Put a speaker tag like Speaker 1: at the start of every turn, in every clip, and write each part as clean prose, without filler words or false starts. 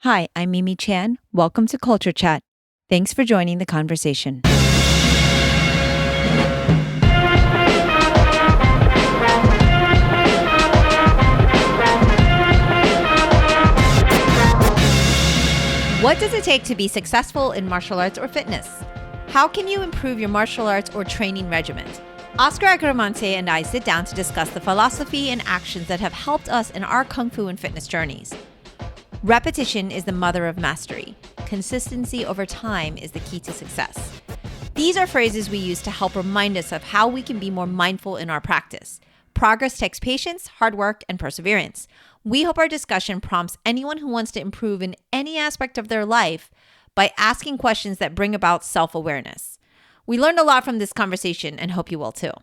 Speaker 1: Hi, I'm Mimi Chan. Welcome to Culture Chat. Thanks for joining the conversation. What does it take to be successful in martial arts or fitness? How can you improve your martial arts or training regimen? Oscar Agramonte and I sit down to discuss the philosophy and actions that have helped us in our Kung Fu and fitness journeys. Repetition is the mother of mastery. Consistency over time is the key to success. These are phrases we use to help remind us of how we can be more mindful in our practice. Progress takes patience, hard work, and perseverance. We hope our discussion prompts anyone who wants to improve in any aspect of their life by asking questions that bring about self-awareness. We learned a lot from this conversation and hope you will too.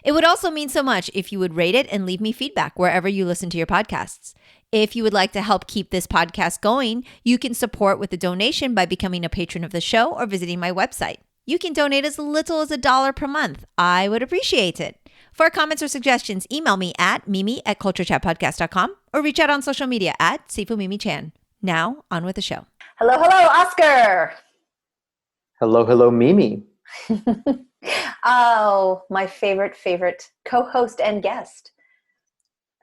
Speaker 1: It would also mean so much if you would rate it and leave me feedback wherever you listen to your podcasts. If you would like to help keep this podcast going, you can support with a donation by becoming a patron of the show or visiting my website. You can donate as little as $1 per month. I would appreciate it. For comments or suggestions, email me at mimi@culturechatpodcast.com or reach out on social media at Sifu Mimi Chan. Now, on with the show.
Speaker 2: Hello, Oscar.
Speaker 3: Hello, Mimi.
Speaker 2: Oh, my favorite co-host and guest.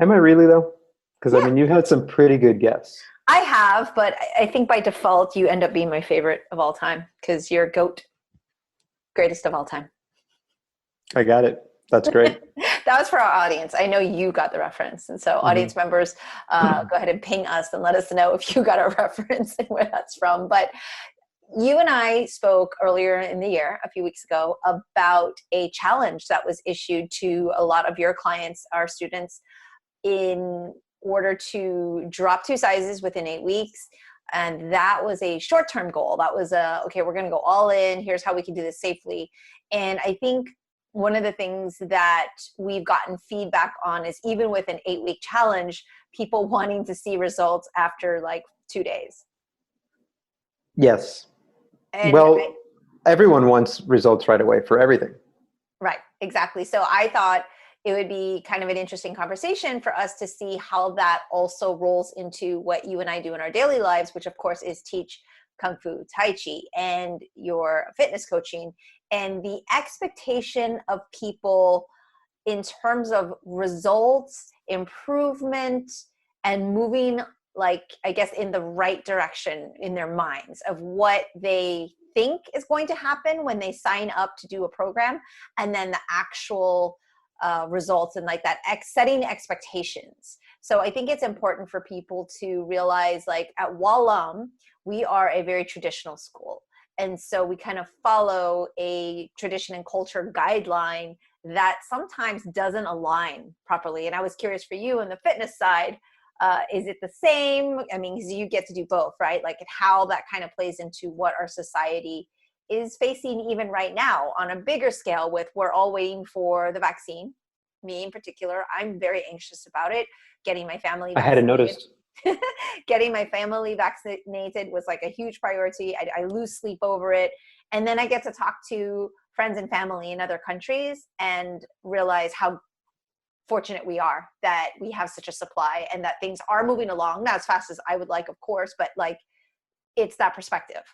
Speaker 3: Am I really though? Because I mean, you've had some pretty good guests.
Speaker 2: I have, but I think by default, you end up being my favorite of all time because you're GOAT, greatest of all time.
Speaker 3: I got it. That's great.
Speaker 2: That was for our audience. I know you got the reference. And so audience members, go ahead and ping us and let us know if you got a reference and where that's from. But you and I spoke earlier in the year, a few weeks ago, about a challenge that was issued to a lot of your clients, our students, in order to drop 2 sizes within 8 weeks. And that was a short-term goal. That was okay, we're going to go all in. Here's how we can do this safely. And I think one of the things that we've gotten feedback on is even with an 8-week challenge, people wanting to see results after like 2 days.
Speaker 3: Yes.
Speaker 2: And
Speaker 3: everyone wants results right away for everything.
Speaker 2: Right, exactly. So I thought it would be kind of an interesting conversation for us to see how that also rolls into what you and I do in our daily lives, which of course is teach Kung Fu, Tai Chi, and your fitness coaching, and the expectation of people in terms of results, improvement, and moving, like, I guess, in the right direction in their minds of what they think is going to happen when they sign up to do a program, and then the actual results and like that setting expectations. So I think it's important for people to realize, like, at Walam, we are a very traditional school. And so we kind of follow a tradition and culture guideline that sometimes doesn't align properly. And I was curious for you on the fitness side, is it the same? I mean, because you get to do both, right? Like how that kind of plays into what our society is facing even right now on a bigger scale with we're all waiting for the vaccine. Me in particular, I'm very anxious about it. Getting my family vaccinated.
Speaker 3: I hadn't noticed.
Speaker 2: Getting my family vaccinated was like a huge priority. I lose sleep over it. And then I get to talk to friends and family in other countries and realize how fortunate we are that we have such a supply and that things are moving along, not as fast as I would like, of course, but like it's that perspective,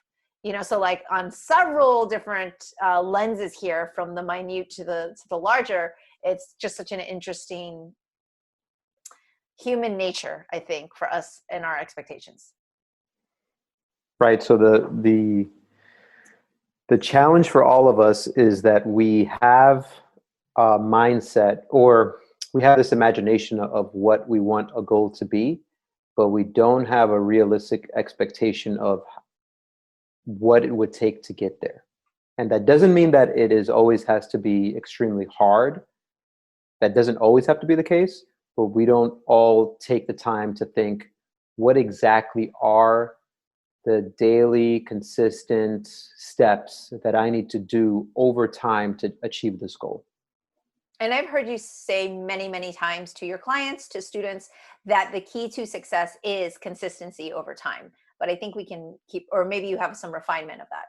Speaker 2: you know. So like on several different lenses here, from the minute to the larger, it's just such an interesting human nature, I think, for us and our expectations.
Speaker 3: Right. So the challenge for all of us is that we have a mindset, or we have this imagination of what we want a goal to be, but we don't have a realistic expectation of what it would take to get there. And that doesn't mean that it is always has to be extremely hard. That doesn't always have to be the case, but we don't all take the time to think, what exactly are the daily consistent steps that I need to do over time to achieve this goal.
Speaker 2: And I've heard you say many, many times to your clients, to students, that the key to success is consistency over time. But I think we can keep, or maybe you have some refinement of that.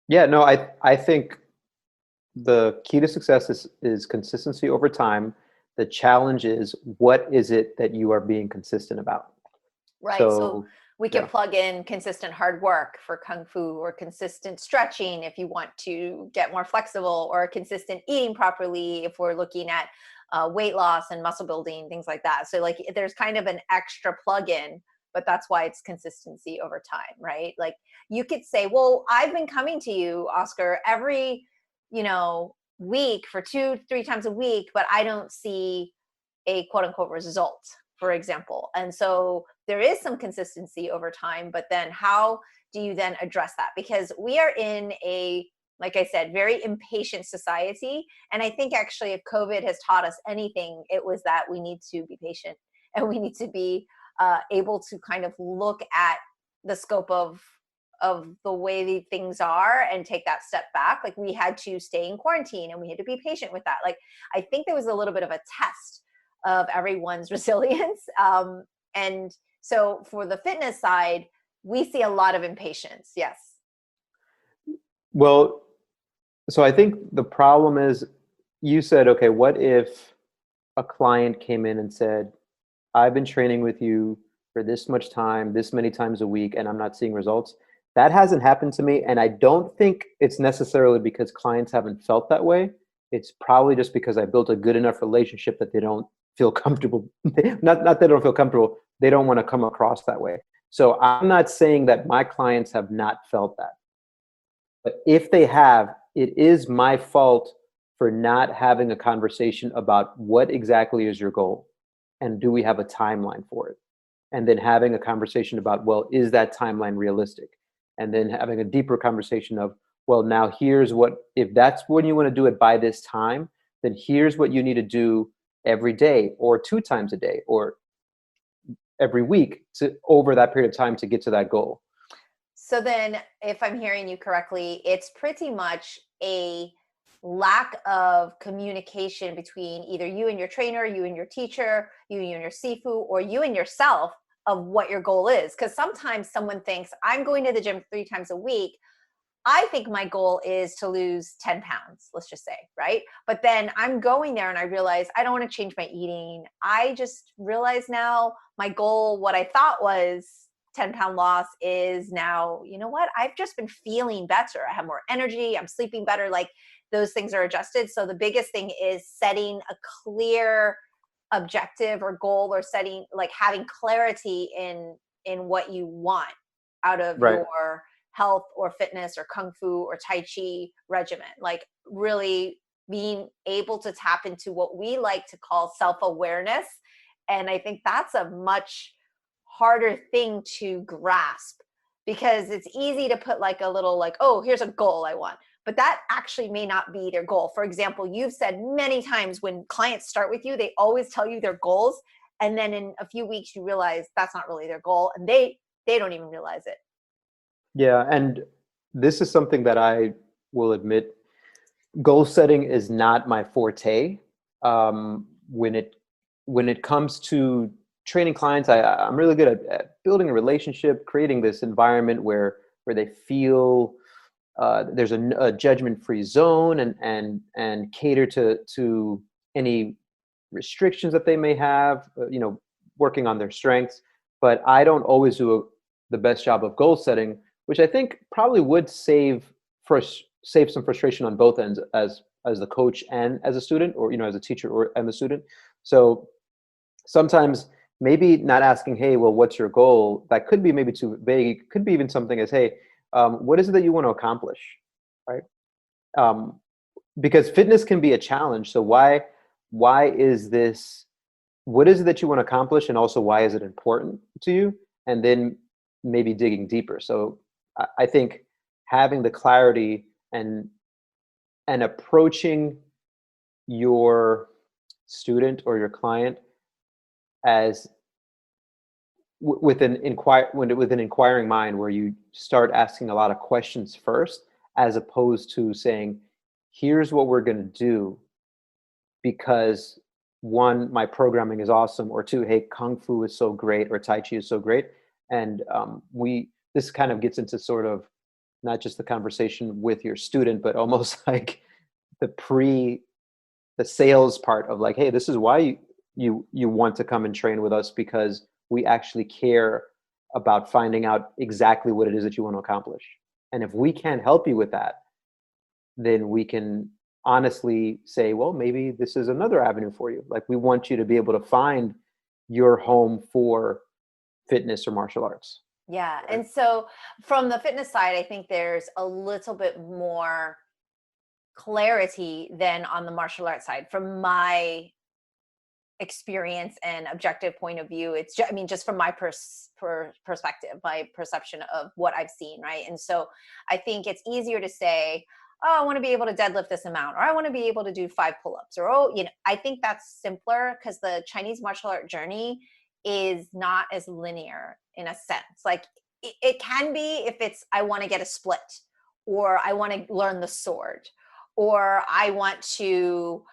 Speaker 3: Yeah, no, I think the key to success is consistency over time. The challenge is, what is it that you are being consistent about?
Speaker 2: Right. So We can plug in consistent hard work for Kung Fu, or consistent stretching if you want to get more flexible, or consistent eating properly if we're looking at weight loss and muscle building, things like that. So like there's kind of an extra plug-in, but that's why it's consistency over time, right? Like you could say, well, I've been coming to you, Oscar, every, week for 2-3 times a week, but I don't see a quote unquote result, for example. And so there is some consistency over time, but then how do you then address that? Because we are in a, like I said, very impatient society. And I think actually if COVID has taught us anything, it was that we need to be patient, and we need to be able to kind of look at the scope of the way the things are and take that step back. Like we had to stay in quarantine, and we had to be patient with that. Like I think there was a little bit of a test of everyone's resilience. And so for the fitness side, we see a lot of impatience. Yes.
Speaker 3: Well, so I think the problem is, you said, okay, what if a client came in and said, I've been training with you for this much time, this many times a week, and I'm not seeing results? That hasn't happened to me. And I don't think it's necessarily because clients haven't felt that way. It's probably just because I built a good enough relationship that they don't feel comfortable. not that they don't feel comfortable. They don't want to come across that way. So I'm not saying that my clients have not felt that. But if they have, it is my fault for not having a conversation about what exactly is your goal, and do we have a timeline for it? And then having a conversation about, well, is that timeline realistic? And then having a deeper conversation of, well, now here's what, if that's when you want to do it by this time, then here's what you need to do every day, or 2 times a day, or every week, to over that period of time to get to that goal.
Speaker 2: So then, if I'm hearing you correctly, it's pretty much a lack of communication between either you and your trainer, you and your teacher, you and your Sifu, or you and yourself, of what your goal is. Because sometimes someone thinks, I'm going to the gym 3 times a week. I think my goal is to lose 10 pounds, let's just say, right? But then I'm going there and I realize I don't want to change my eating. I just realize now my goal, what I thought was 10-pound loss, is now, you know what? I've just been feeling better. I have more energy. I'm sleeping better. Like those things are adjusted. So the biggest thing is setting a clear objective or goal, or setting, like having clarity in what you want out of your health or fitness or Kung Fu or Tai Chi regimen. Like really being able to tap into what we like to call self-awareness. And I think that's a much harder thing to grasp, because it's easy to put like a little like, oh, here's a goal I want. But that actually may not be their goal. For example, you've said many times when clients start with you, they always tell you their goals. And then in a few weeks, you realize that's not really their goal. And they don't even realize it.
Speaker 3: Yeah, and this is something that I will admit, goal setting is not my forte. When it comes to training clients, I'm really good at building a relationship, creating this environment where they feel there's a judgment-free zone, and cater to any restrictions that they may have, working on their strengths. But I don't always do the best job of goal setting, which I think probably would save some frustration on both ends, as the coach and as a student, or as a teacher and the student. So sometimes maybe not asking, hey, well, what's your goal? That could be maybe too vague. It could be even something as, hey, what is it that you want to accomplish, right? Because fitness can be a challenge. So why is this? What is it that you want to accomplish, and also why is it important to you? And then maybe digging deeper. So I think having the clarity and approaching your student or your client as with an inquiring mind, where you start asking a lot of questions first, as opposed to saying, here's what we're going to do because 1, my programming is awesome, or 2, hey, Kung Fu is so great, or Tai Chi is so great. And this kind of gets into sort of not just the conversation with your student, but almost like the sales part of like, hey, this is why you want to come and train with us, because we actually care about finding out exactly what it is that you want to accomplish. And if we can't help you with that, then we can honestly say, well, maybe this is another avenue for you. Like, we want you to be able to find your home for fitness or martial arts.
Speaker 2: Yeah.
Speaker 3: Right.
Speaker 2: And so from the fitness side, I think there's a little bit more clarity than on the martial arts side. From my experience and objective point of view, it's just, I mean, just from my perspective, my perception of what I've seen, right? And so I think it's easier to say, oh, I want to be able to deadlift this amount, or I want to be able to do 5 pull-ups, or, oh, I think that's simpler because the Chinese martial art journey is not as linear in a sense. Like, it can be if it's, I want to get a split, or I want to learn the sword, or I want to,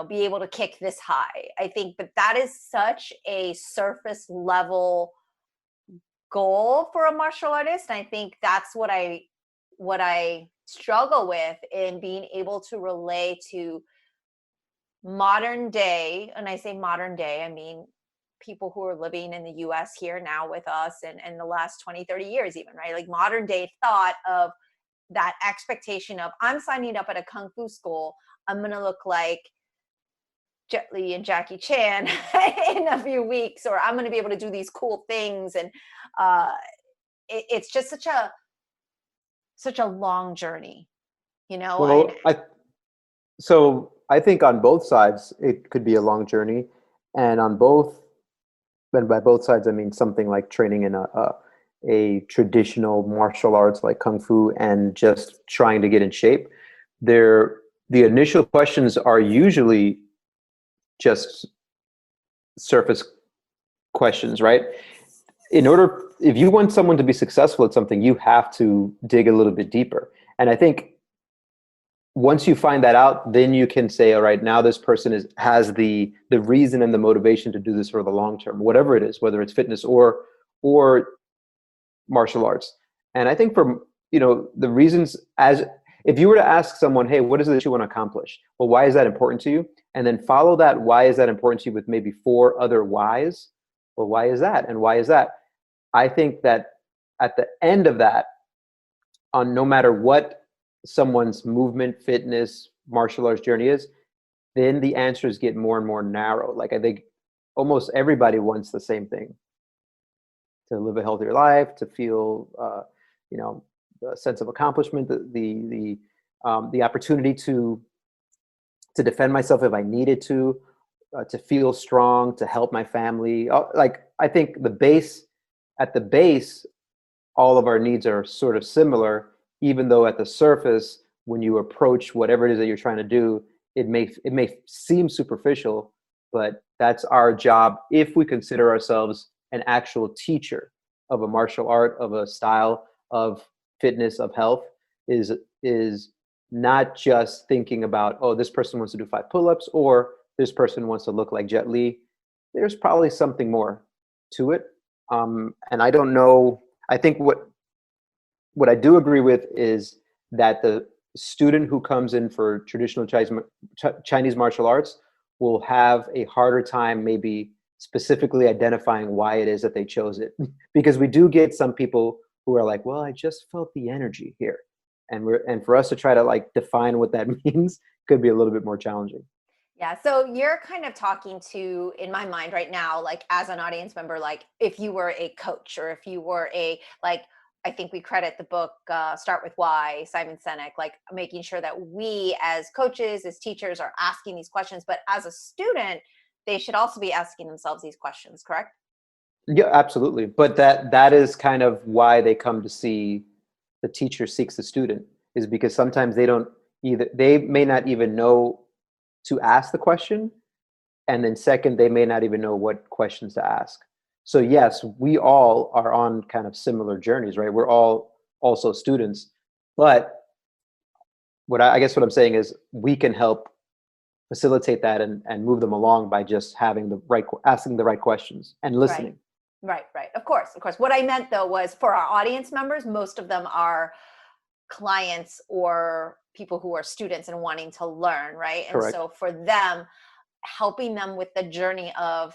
Speaker 2: be able to kick this high. I think, but that is such a surface level goal for a martial artist. And I think that's what I struggle with in being able to relay to modern day. And I say modern day, I mean people who are living in the US here now with us, and the last 20, 30 years even, right? Like modern day thought of that expectation of, I'm signing up at a Kung Fu school, I'm going to look like Jet Li and Jackie Chan in a few weeks, or I'm going to be able to do these cool things. And it's just such a long journey,
Speaker 3: Well, so I think on both sides, it could be a long journey. And by both sides, I mean something like training in a traditional martial arts like Kung Fu and just trying to get in shape. The initial questions are usually just surface questions, right? If you want someone to be successful at something, you have to dig a little bit deeper. And I think once you find that out, then you can say, all right, now this person has the reason and the motivation to do this for the long term, whatever it is, whether it's fitness or martial arts. And I think for the reasons, as if you were to ask someone, hey, what is it that you want to accomplish? Well, why is that important to you? And then follow that, why is that important to you, with maybe 4 other whys. Well, why is that? And why is that? I think that at the end of that, on no matter what someone's movement, fitness, martial arts journey is, then the answers get more and more narrow. Like, I think almost everybody wants the same thing: to live a healthier life, to feel, a sense of accomplishment, the opportunity to defend myself if I needed to feel strong, to help my family. Like, I think at the base, all of our needs are sort of similar, even though at the surface, when you approach whatever it is that you're trying to do, it may seem superficial, but that's our job if we consider ourselves an actual teacher of a martial art, of a style of fitness, of health, is not just thinking about, oh, this person wants to do 5 pull-ups, or this person wants to look like Jet Li. There's probably something more to it. And I don't know. I think what I do agree with is that the student who comes in for traditional Chinese martial arts will have a harder time maybe specifically identifying why it is that they chose it. Because we do get some people who are like, well, I just felt the energy here. And for us to try to like define what that means could be a little bit more challenging.
Speaker 2: Yeah. So you're kind of talking to, in my mind right now, like as an audience member, like if you were a coach, or if you were I think we credit the book, Start With Why, Simon Sinek, like making sure that we as coaches, as teachers, are asking these questions, but as a student, they should also be asking themselves these questions, correct?
Speaker 3: Yeah, absolutely. But that is kind of why they come to see the teacher seeks the student, is because sometimes they may not even know to ask the question. And then second, they may not even know what questions to ask. So yes, we all are on kind of similar journeys, right? We're all also students, but I guess what I'm saying is we can help facilitate that and move them along by just asking the right questions and listening.
Speaker 2: Right. Of course. What I meant though was, for our audience members, most of them are clients or people who are students and wanting to learn, right? And
Speaker 3: Correct.
Speaker 2: so for them, helping them with the journey of,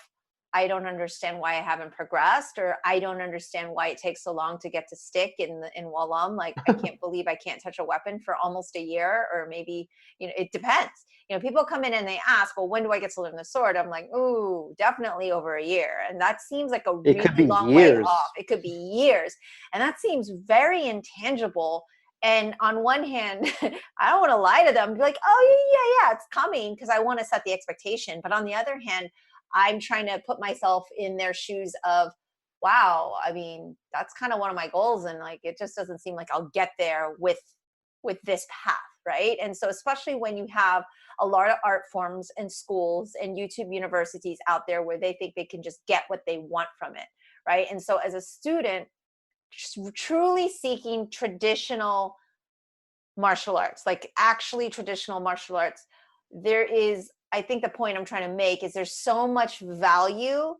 Speaker 2: I don't understand why I haven't progressed, or I don't understand why it takes so long to get to stick in Walam. Like, I can't believe I can't touch a weapon for almost a year, or maybe, it depends. People come in and they ask, well, when do I get to learn the sword? I'm like, ooh, definitely over a year. And that seems like a
Speaker 3: It
Speaker 2: really
Speaker 3: could be
Speaker 2: long way
Speaker 3: years.
Speaker 2: off. It could be years. And that seems very intangible. And on one hand, I don't want to lie to them, be like, oh yeah, it's coming, because I want to set the expectation. But on the other hand, I'm trying to put myself in their shoes of, wow, I mean, that's kind of one of my goals. And like, it just doesn't seem like I'll get there with this path. Right. And so, especially when you have a lot of art forms and schools and YouTube universities out there where they think they can just get what they want from it. Right. And so, as a student, truly seeking traditional martial arts, like actually traditional martial arts, I think the point I'm trying to make is there's so much value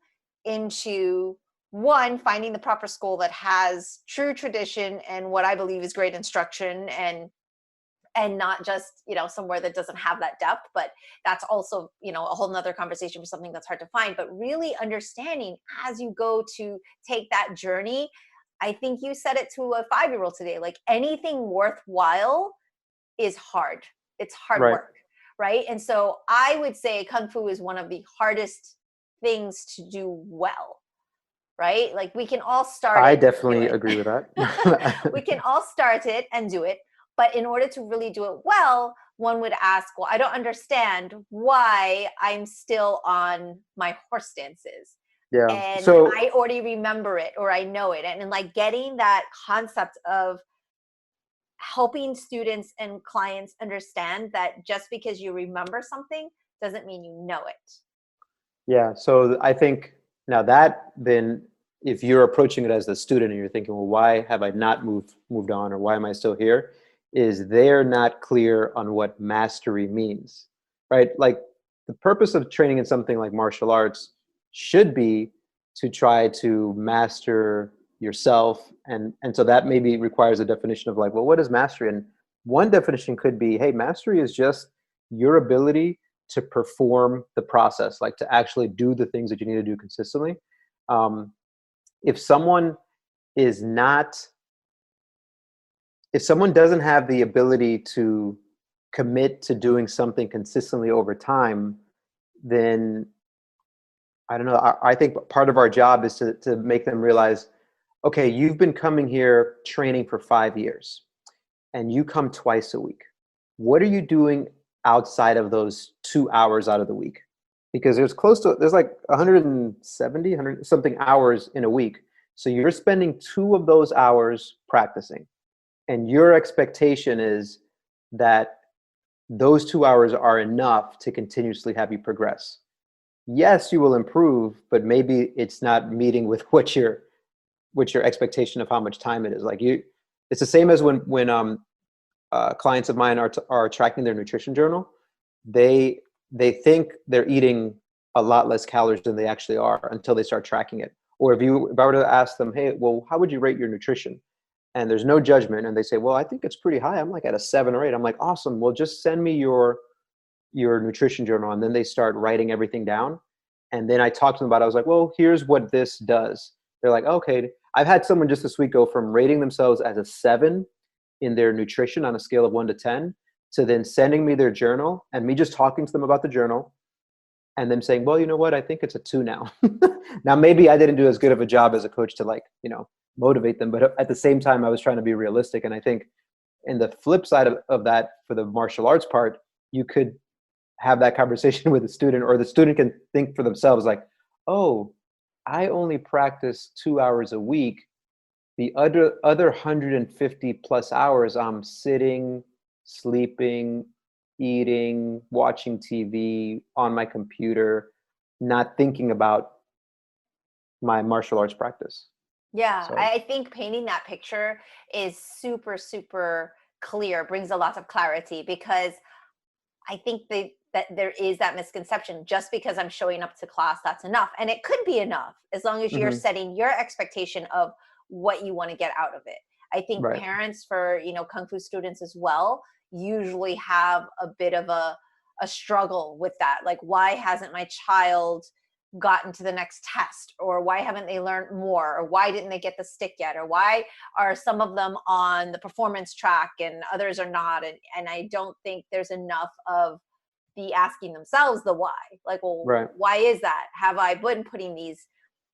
Speaker 2: into, one, finding the proper school that has true tradition and what I believe is great instruction, and not just somewhere that doesn't have that depth. But that's also a whole nother conversation for something that's hard to find. But really understanding as you go to take that journey, I think you said it to a 5-year-old today, like, anything worthwhile is hard. It's hard
Speaker 3: Right.
Speaker 2: work. Right. And so I would say Kung Fu is one of the hardest things to do well. Right. Like, we can all start
Speaker 3: I
Speaker 2: it.
Speaker 3: definitely agree with that.
Speaker 2: We can all start it and do it. But in order to really do it well, one would ask, well, I don't understand why I'm still on my horse stances.
Speaker 3: Yeah.
Speaker 2: And
Speaker 3: So
Speaker 2: I already remember it, or I know it. And like, getting that concept of helping students and clients understand that just because you remember something doesn't mean you know it.
Speaker 3: yeah, so I think now that then, if you're approaching it as the student and you're thinking, well, why have I not moved on, or why am I still here? Is they're not clear on what mastery means, right? Like, the purpose of training in something like martial arts should be to try to master yourself, and so that maybe requires a definition of, like, well, what is mastery? And one definition could be, hey, mastery is just your ability to perform the process, like to actually do the things that you need to do consistently. Um, if someone is not, if someone doesn't have the ability to commit to doing something consistently over time, then I don't know. I think part of our job is to make them realize, okay, you've been coming here training for 5 years and you come twice a week. What are you doing outside of those 2 hours out of the week? Because there's like 170, 100 something hours in a week. So you're spending 2 of those hours practicing. And your expectation is that those 2 hours are enough to continuously have you progress. Yes, you will improve, but maybe it's not meeting with what your expectation of how much time it is. Like, it's the same as when clients of mine are tracking their nutrition journal. They think they're eating a lot less calories than they actually are until they start tracking it. Or if I were to ask them, hey, well, how would you rate your nutrition? And there's no judgment, and they say, well, I think it's pretty high. I'm like at a 7 or 8. I'm like, awesome. Well, just send me your nutrition journal. And then they start writing everything down. And then I talked to them about it. I was like, well, here's what this does. They're like, okay. I've had someone just this week go from rating themselves as a 7 in their nutrition on a scale of 1 to 10 to then sending me their journal and me just talking to them about the journal and them saying, well, you know what? I think it's a 2 now. Now, maybe I didn't do as good of a job as a coach to, like, motivate them. But at the same time, I was trying to be realistic. And I think in the flip side of that, for the martial arts part, you could have that conversation with the student, or the student can think for themselves, like, oh, I only practice 2 hours a week. The other 150 plus hours, I'm sitting, sleeping, eating, watching TV, on my computer, not thinking about my martial arts practice.
Speaker 2: Yeah,
Speaker 3: So
Speaker 2: I think painting that picture is super, super clear, brings a lot of clarity, because I think that there is that misconception, just because I'm showing up to class, that's enough. And it could be enough as long as you're
Speaker 3: mhm,
Speaker 2: setting your expectation of what you want to get out of it. I think
Speaker 3: right.
Speaker 2: parents for, Kung Fu students as well, usually have a bit of a struggle with that. Like, why hasn't my child gotten to the next test, or why haven't they learned more, or why didn't they get the stick yet, or why are some of them on the performance track and others are not. And I don't think there's enough of the asking themselves the why. Like, well,
Speaker 3: Right.
Speaker 2: why is that? Have I been putting these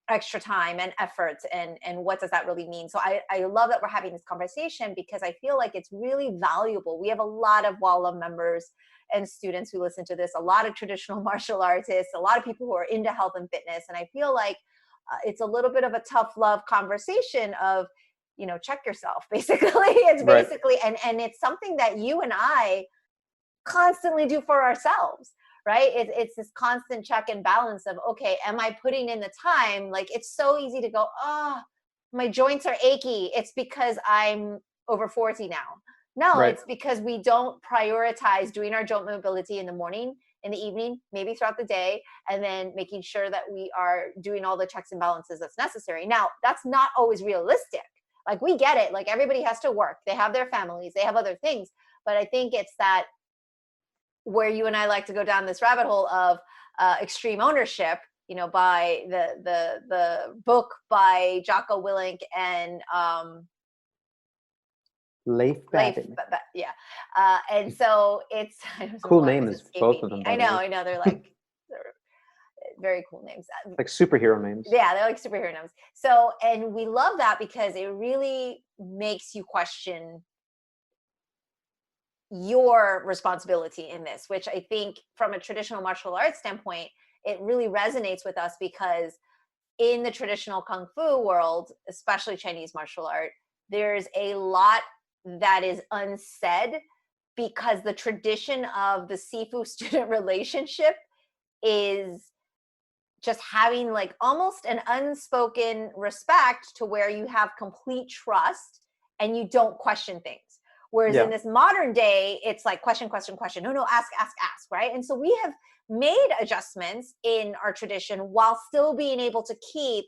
Speaker 2: extra time and efforts, and what does that really mean? So I love that we're having this conversation, because I feel like it's really valuable. We have a lot of WALA members and students who listen to this, a lot of traditional martial artists, a lot of people who are into health and fitness. And I feel like it's a little bit of a tough love conversation of, check yourself, basically. It's
Speaker 3: Right.
Speaker 2: basically, and it's something that you and I constantly do for ourselves, right? It's this constant check and balance of, okay, am I putting in the time? Like, it's so easy to go, oh, my joints are achy. It's because I'm over 40 now. No,
Speaker 3: Right.
Speaker 2: it's because we don't prioritize doing our joint mobility in the morning, in the evening, maybe throughout the day, and then making sure that we are doing all the checks and balances that's necessary. Now, that's not always realistic. Like, we get it. Like, everybody has to work. They have their families. They have other things. But I think it's that where you and I like to go down this rabbit hole of extreme ownership, by the book by Jocko Willink and
Speaker 3: Leif
Speaker 2: Leif,
Speaker 3: Babin.
Speaker 2: yeah. And so it's I don't know
Speaker 3: Cool
Speaker 2: why
Speaker 3: name
Speaker 2: it's
Speaker 3: is both of them, by
Speaker 2: I
Speaker 3: the way.
Speaker 2: know, they're like they're very cool names.
Speaker 3: Like superhero names.
Speaker 2: Yeah, they're like superhero names. So, and we love that because it really makes you question your responsibility in this, which I think from a traditional martial arts standpoint, it really resonates with us, because in the traditional Kung Fu world, especially Chinese martial art, there's a lot that is unsaid, because the tradition of the Sifu student relationship is just having like almost an unspoken respect, to where you have complete trust and you don't question things. Whereas in this modern day, it's like question, question, question. No, ask, ask, ask, right? And so we have made adjustments in our tradition while still being able to keep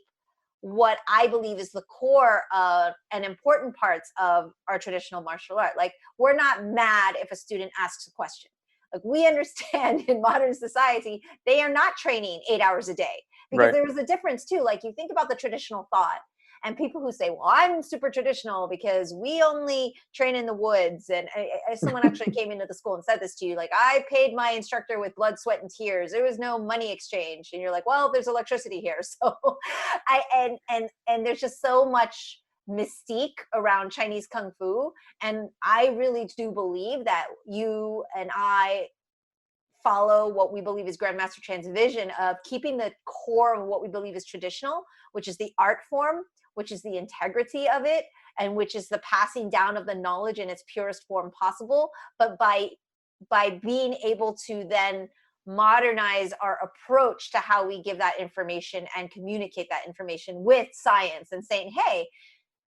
Speaker 2: what I believe is the core of and important parts of our traditional martial art. Like, we're not mad if a student asks a question. Like, we understand in modern society, they are not training 8 hours a day, because there is a difference too. Like, you think about the traditional thought, and people who say, well, I'm super traditional because we only train in the woods. And someone actually came into the school and said this to you, like, I paid my instructor with blood, sweat, and tears. There was no money exchange. And you're like, well, there's electricity here. So and there's just so much mystique around Chinese Kung Fu. And I really do believe that you and I follow what we believe is Grandmaster Chan's vision of keeping the core of what we believe is traditional, which is the art form, which is the integrity of it, and which is the passing down of the knowledge in its purest form possible. But by being able to then modernize our approach to how we give that information and communicate that information with science, and saying, hey,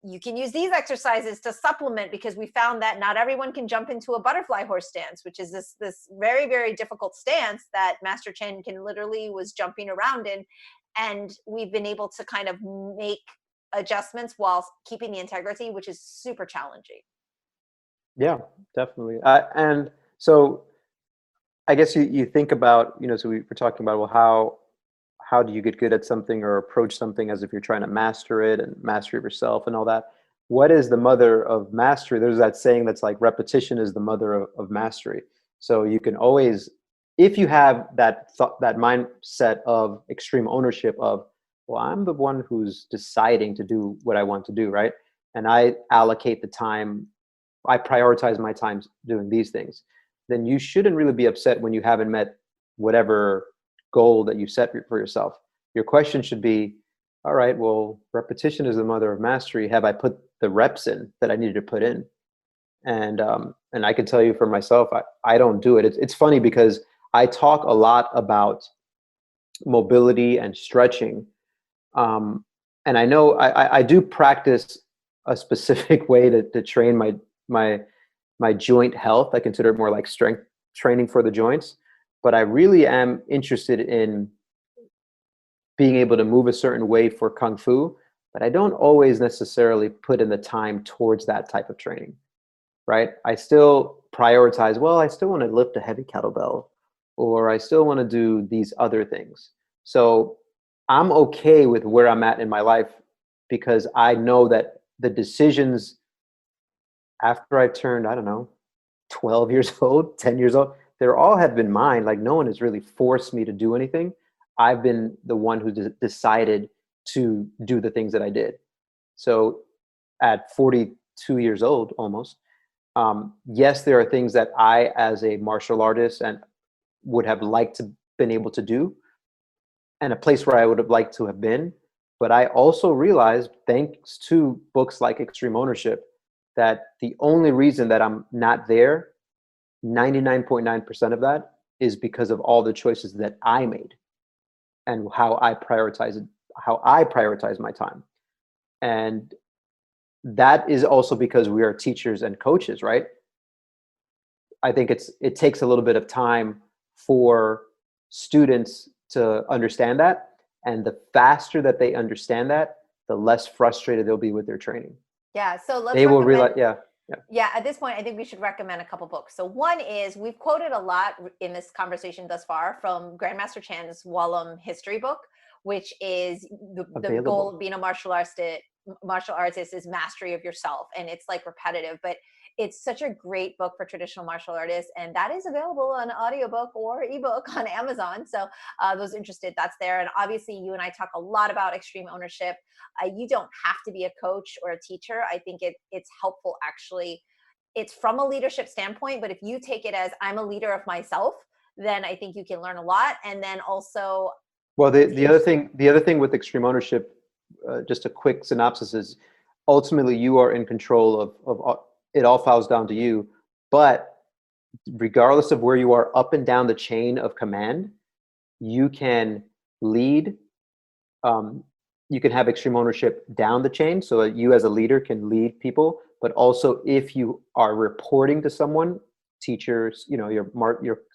Speaker 2: you can use these exercises to supplement, because we found that not everyone can jump into a butterfly horse stance, which is this very, very difficult stance that Master Chen was jumping around in. And we've been able to kind of make adjustments while keeping the integrity, which is super challenging.
Speaker 3: Yeah, definitely. And so I guess you think about, so we're talking about, well, how do you get good at something or approach something as if you're trying to master it and master it yourself and all that? What is the mother of mastery? There's that saying that's like, repetition is the mother of mastery. So you can always, if you have that thought, that mindset of extreme ownership of, well, I'm the one who's deciding to do what I want to do, right? And I allocate the time, I prioritize my time doing these things, then you shouldn't really be upset when you haven't met whatever goal that you set for yourself. Your question should be, all right, well, repetition is the mother of mastery. Have I put the reps in that I needed to put in? And I can tell you for myself, I don't do it. It's funny because I talk a lot about mobility and stretching. And I know I do practice a specific way to train my joint health. I consider it more like strength training for the joints, but I really am interested in being able to move a certain way for Kung Fu, but I don't always necessarily put in the time towards that type of training, right? I still prioritize, well, I still want to lift a heavy kettlebell, or I still want to do these other things. So I'm okay with where I'm at in my life because I know that the decisions after I turned, I don't know, 12 years old, 10 years old, they're all have been mine. Like no one has really forced me to do anything. I've been the one who decided to do the things that I did. So at 42 years old, almost, yes, there are things that I, as a martial artist, and would have liked to been able to do, and a place where I would have liked to have been. But I also realized, thanks to books like Extreme Ownership, that the only reason that I'm not there, 99.9% of that, is because of all the choices that I made and how I prioritize my time. And that is also because we are teachers and coaches, right? I think it takes a little bit of time for students to understand that. And the faster that they understand that, the less frustrated they'll be with their training.
Speaker 2: Yeah. So let's
Speaker 3: They will realize,
Speaker 2: recommend. Yeah, at this point, I think we should recommend a couple books. So one is, we've quoted a lot in this conversation thus far from Grandmaster Chan's Wallum history book, which is the goal of being a martial artist is mastery of yourself. And it's like repetitive, but it's such a great book for traditional martial artists. And that is available on audiobook or ebook on Amazon. So those interested, that's there. And obviously you and I talk a lot about extreme ownership. You don't have to be a coach or a teacher. I think it's helpful, actually. It's from a leadership standpoint, but if you take it as I'm a leader of myself, then I think you can learn a lot. And then also,
Speaker 3: well, the other thing with extreme ownership, just a quick synopsis, is ultimately you are in control of it. All falls down to you. But regardless of where you are up and down the chain of command, you can lead. You can have extreme ownership down the chain so that you as a leader can lead people. But also if you are reporting to someone, teachers, your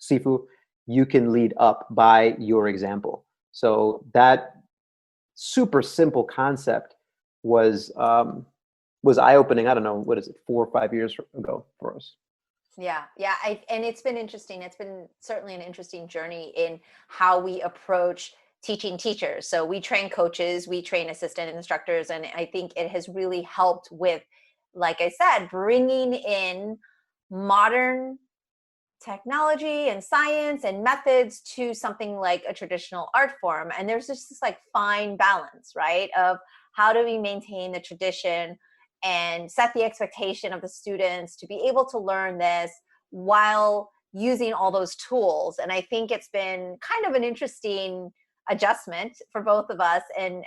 Speaker 3: Sifu, you can lead up by your example. So that super simple concept was eye-opening. I don't know, what is it, 4 or 5 years ago for us.
Speaker 2: Yeah. And it's been interesting. It's been certainly an interesting journey in how we approach teaching teachers. So we train coaches, we train assistant instructors, and I think it has really helped with, like I said, bringing in modern technology and science and methods to something like a traditional art form. And there's just this like fine balance, right, of how do we maintain the tradition and set the expectation of the students to be able to learn this while using all those tools. And I think it's been kind of an interesting adjustment for both of us and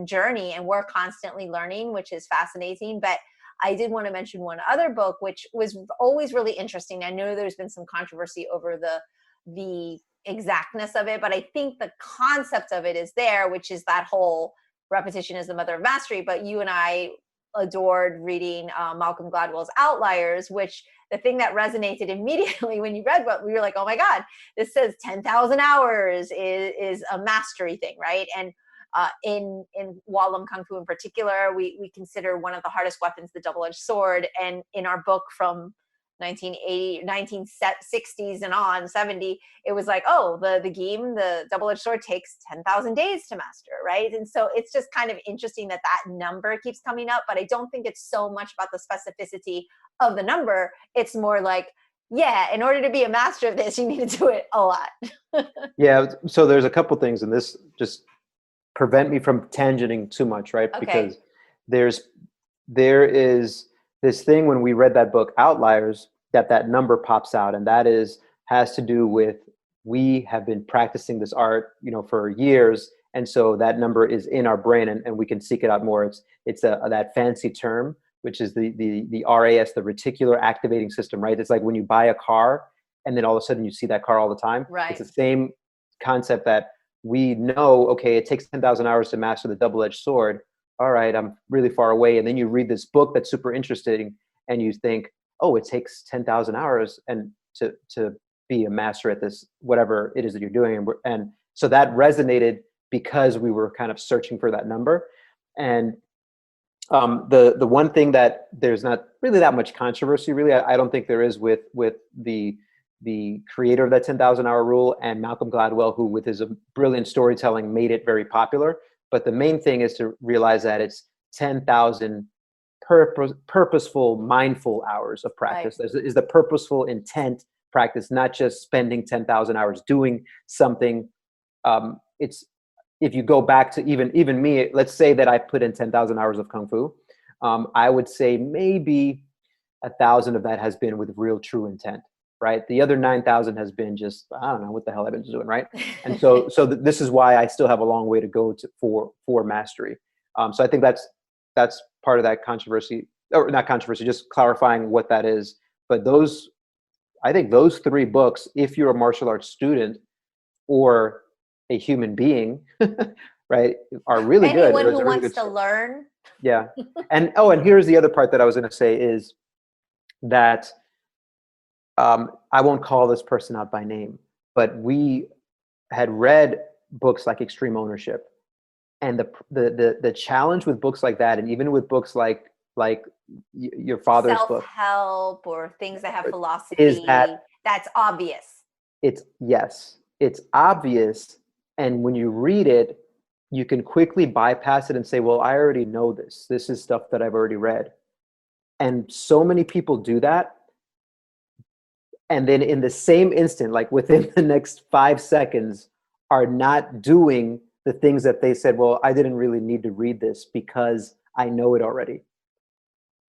Speaker 2: journey, and we're constantly learning, which is fascinating. But I did want to mention one other book, which was always really interesting. I know there's been some controversy over the exactness of it, but I think the concept of it is there, which is that whole repetition is the mother of mastery. But you and I adored reading Malcolm Gladwell's Outliers, which the thing that resonated immediately when you read what we were like, oh my God, this says 10,000 hours is a mastery thing, right? And in Wallum Kung Fu in particular, we consider one of the hardest weapons the double-edged sword. And in our book from 1960s and on, 70, it was like, oh, the game, the double-edged sword takes 10,000 days to master, right? And so it's just kind of interesting that number keeps coming up, but I don't think it's so much about the specificity of the number. It's more like, yeah, in order to be a master of this, you need to do it a lot.
Speaker 3: Yeah, so there's a couple things, and this just prevent me from tangenting too much, right?
Speaker 2: Okay.
Speaker 3: Because there is this thing when we read that book Outliers, that number pops out, and has to do with, we have been practicing this art for years, and so that number is in our brain, and we can seek it out more. It's that fancy term, which is the RAS, the reticular activating system, right? It's like when you buy a car and then all of a sudden you see that car all the time.
Speaker 2: Right.
Speaker 3: It's the same concept that we know, okay, it takes 10,000 hours to master the double-edged sword. All right, I'm really far away. And then you read this book that's super interesting and you think, oh, it takes 10,000 hours and to be a master at this, whatever it is that you're doing. And so that resonated because we were kind of searching for that number. And the one thing that there's not really that much controversy, really, I don't think there is with the the creator of that 10,000 hour rule, and Malcolm Gladwell, who with his brilliant storytelling made it very popular. But the main thing is to realize that it's 10,000 purposeful, mindful hours of practice.
Speaker 2: Right.
Speaker 3: Is the purposeful intent practice, not just spending 10,000 hours doing something. It's, if you go back to even me, let's say that I put in 10,000 hours of Kung Fu. I would say maybe 1,000 of that has been with real true intent, right? The other 9,000 has been just, I don't know what the hell I've been doing, right? And so this is why I still have a long way to go for mastery. So I think that's part of that controversy, or not controversy, just clarifying what that is. But I think those 3 books, if you're a martial arts student or a human being, right, are really good.
Speaker 2: Anyone who wants to learn.
Speaker 3: Yeah. And here's the other part that I was going to say is that I won't call this person out by name, but we had read books like Extreme Ownership, and the challenge with books like that, and even with books like your father's book,
Speaker 2: self-help or things that have philosophy,
Speaker 3: is that
Speaker 2: that's obvious.
Speaker 3: It's obvious, and when you read it, you can quickly bypass it and say, well, I already know this. This is stuff that I've already read. And so many people do that. And then in the same instant, like within the next 5 seconds, are not doing the things that they said, well, I didn't really need to read this because I know it already.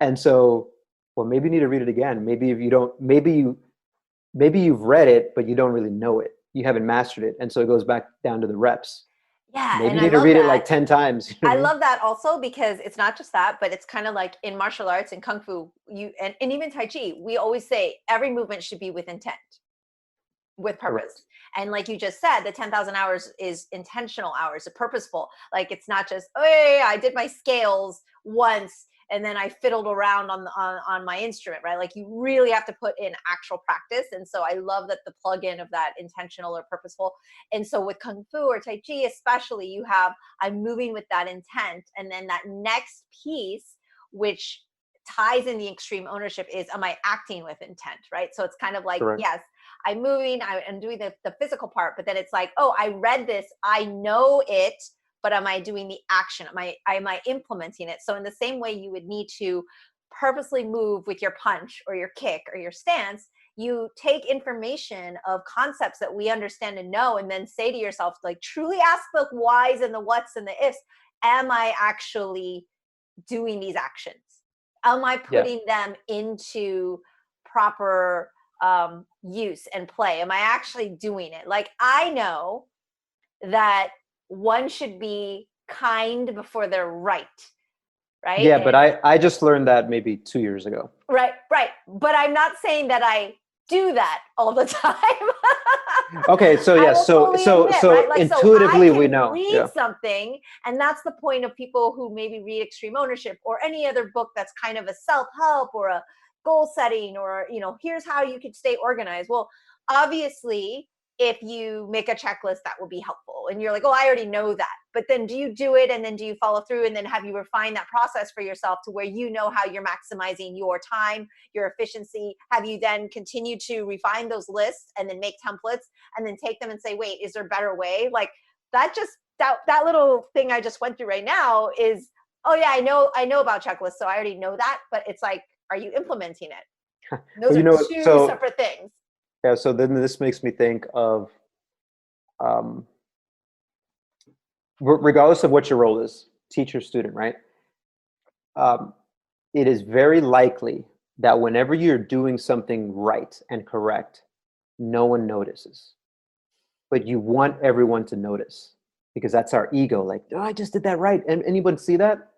Speaker 3: And so, well, maybe you need to read it again. Maybe if you don't, maybe you've read it, but you don't really know it. You haven't mastered it. And so it goes back down to the reps.
Speaker 2: Yeah.
Speaker 3: Maybe you need to read it like 10 times.
Speaker 2: I love that also, because it's not just that, but it's kind of like in martial arts and Kung Fu, and even Tai Chi, we always say every movement should be with intent, with purpose.
Speaker 3: Correct.
Speaker 2: And like you just said, the 10,000 hours is intentional hours, purposeful. Like it's not just, oh yeah, I did my scales once and then I fiddled around on my instrument, right? Like you really have to put in actual practice. And so I love that the plug-in of that intentional or purposeful. And so with Kung Fu or Tai Chi, especially, you have, I'm moving with that intent. And then that next piece, which ties in the Extreme Ownership, is, am I acting with intent, right? So it's kind of like,
Speaker 3: Correct.
Speaker 2: yes, I'm moving, I'm doing the physical part, but then it's like, oh, I read this, I know it, but am I doing the action? Am I implementing it? So in the same way you would need to purposely move with your punch or your kick or your stance, you take information of concepts that we understand and know, and then say to yourself, like, truly ask the whys and the whats and the ifs. Am I actually doing these actions? Am I putting them into proper use and play? Am I actually doing it? Like, I know that one should be kind before they're right.
Speaker 3: Yeah, but I just learned that maybe 2 years ago.
Speaker 2: Right. But I'm not saying that I do that all the time.
Speaker 3: Okay, so yeah, so right? Like, intuitively we know.
Speaker 2: Read something, and that's the point of people who maybe read Extreme Ownership or any other book that's kind of a self-help or a goal setting, or here's how you could stay organized. Well, obviously, if you make a checklist, that will be helpful. And you're like, oh, I already know that. But then do you do it? And then do you follow through? And then have you refined that process for yourself to where you know how you're maximizing your time, your efficiency? Have you then continued to refine those lists and then make templates and then take them and say, wait, is there a better way? Like that little thing I just went through right now is, oh yeah, I know about checklists. So I already know that, but it's like, are you implementing it? Those are two separate things.
Speaker 3: Yeah, so then this makes me think of, regardless of what your role is, teacher, student, right? It is very likely that whenever you're doing something right and correct, no one notices. But you want everyone to notice, because that's our ego. Like, oh, I just did that right. And anyone see that?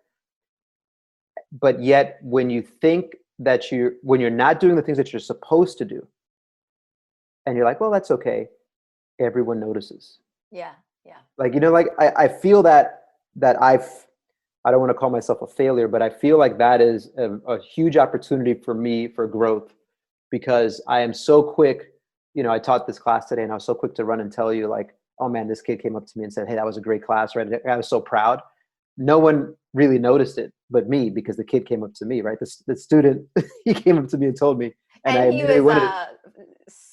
Speaker 3: But yet, when you think that when you're not doing the things that you're supposed to do, and you're like, well, that's okay, everyone notices.
Speaker 2: Yeah.
Speaker 3: Like, like I feel that I don't want to call myself a failure, but I feel like that is a huge opportunity for me for growth, because I am so quick. I taught this class today and I was so quick to run and tell you, like, oh man, this kid came up to me and said, hey, that was a great class, right? I was so proud. No one really noticed it but me, because the kid came up to me, right? The student, he came up to me and told me.
Speaker 2: And he was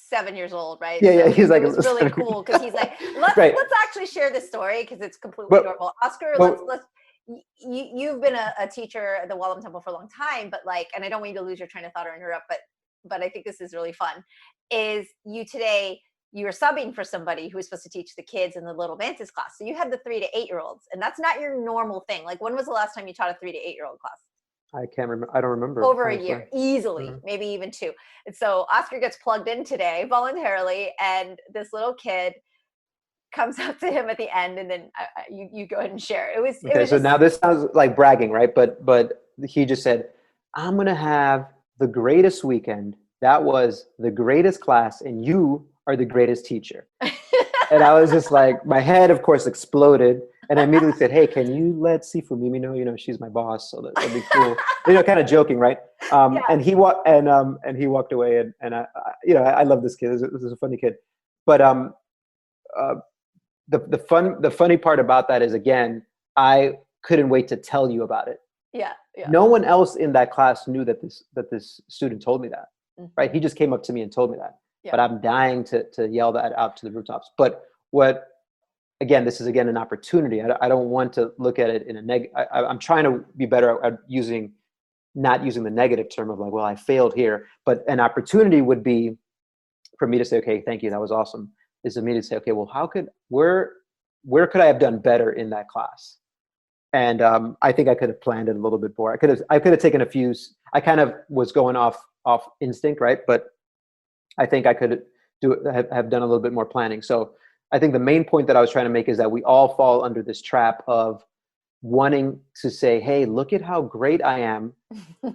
Speaker 2: 7 years old, right?
Speaker 3: Yeah,
Speaker 2: So
Speaker 3: he's like,
Speaker 2: it was really cool because he's like, let's
Speaker 3: right.
Speaker 2: let's actually share this story because it's completely
Speaker 3: But,
Speaker 2: adorable. Oscar,
Speaker 3: but
Speaker 2: you've been a teacher at the Waldorf Temple for a long time, but like, and I don't want you to lose your train of thought or interrupt, but I think this is really fun. Is you today you were subbing for somebody who was supposed to teach the kids in the Little Mantis class. So you had the 3 to 8 year olds, and that's not your normal thing. Like, when was the last time you taught a 3 to 8 year old class?
Speaker 3: I can't remember. I don't remember.
Speaker 2: Over a
Speaker 3: Honestly.
Speaker 2: year, easily, maybe even 2. And so Oscar gets plugged in today voluntarily, and this little kid comes up to him at the end, and then you go ahead and share. It was
Speaker 3: Okay, so
Speaker 2: just,
Speaker 3: now this sounds like bragging, right? But he just said, "I'm gonna have the greatest weekend. That was the greatest class, and you are the greatest teacher." And I was just like, my head, of course, exploded. And I immediately said, "Hey, can you let Sifu Mimi know? You know, she's my boss, so that'd be cool." You know, kind of joking, right?
Speaker 2: Yeah.
Speaker 3: And he he walked away, and I love this kid. This is a funny kid. But uh, the funny part about that is, again, I couldn't wait to tell you about it.
Speaker 2: Yeah.
Speaker 3: No one else in that class knew that this student told me that, right?
Speaker 2: Mhm.
Speaker 3: He just came up to me and told me that.
Speaker 2: Yeah.
Speaker 3: But I'm dying to yell that out to the rooftops. But again, this is an opportunity. I don't want to look at it in a I'm trying to be better at not using the negative term of like, well, I failed here. But an opportunity would be for me to say, okay, thank you, that was awesome. Is for me to say, okay, well, where could I have done better in that class? And I think I could have planned it a little bit more. I could have taken a few. I kind of was going off instinct, right? But I think I could have done a little bit more planning. So I think the main point that I was trying to make is that we all fall under this trap of wanting to say, "Hey, look at how great I am,"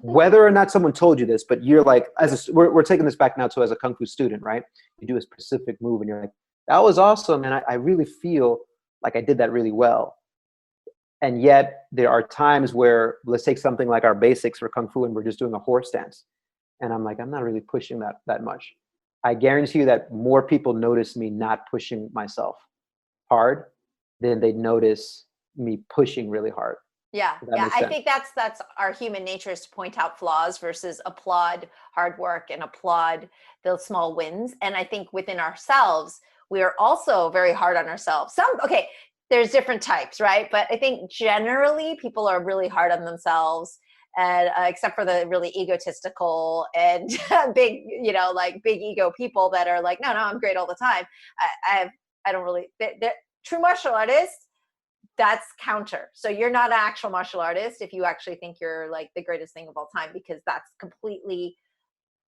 Speaker 3: whether or not someone told you this. But you're like, we're taking this back now to as a kung fu student, right? You do a specific move, and you're like, "That was awesome," and I really feel like I did that really well. And yet there are times where, let's take something like our basics for kung fu, and we're just doing a horse stance, and I'm like, I'm not really pushing that much. I guarantee you that more people notice me not pushing myself hard than they notice me pushing really hard.
Speaker 2: Yeah. I think that's our human nature, is to point out flaws versus applaud hard work and applaud the small wins. And I think within ourselves, we are also very hard on ourselves. There's different types, right? But I think generally people are really hard on themselves, and except for the really egotistical and big ego people that are like, no, I'm great all the time. I don't really. True martial artists, that's counter. So you're not an actual martial artist if you actually think you're like the greatest thing of all time, because that's completely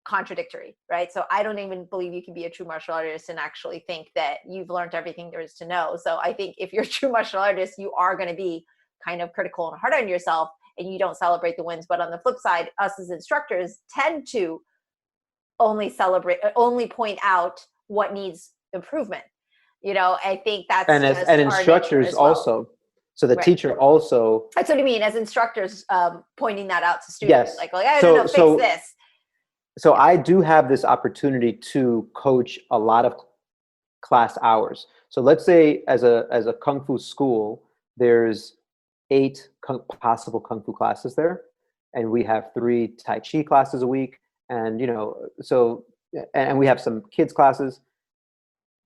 Speaker 2: contradictory, right? So I don't even believe you can be a true martial artist and actually think that you've learned everything there is to know. So I think if you're a true martial artist, you are going to be kind of critical and hard on yourself, and you don't celebrate the wins. But on the flip side, us as instructors tend to only point out what needs improvement. I think that's
Speaker 3: and instructors also. So the teacher also.
Speaker 2: That's what I mean. As instructors, pointing that out to students,
Speaker 3: yes.
Speaker 2: like, I don't know, fix this.
Speaker 3: So I do have this opportunity to coach a lot of class hours. So let's say as a kung fu school, there's 8 possible kung fu classes there, and we have 3 tai chi classes a week, and and we have some kids classes.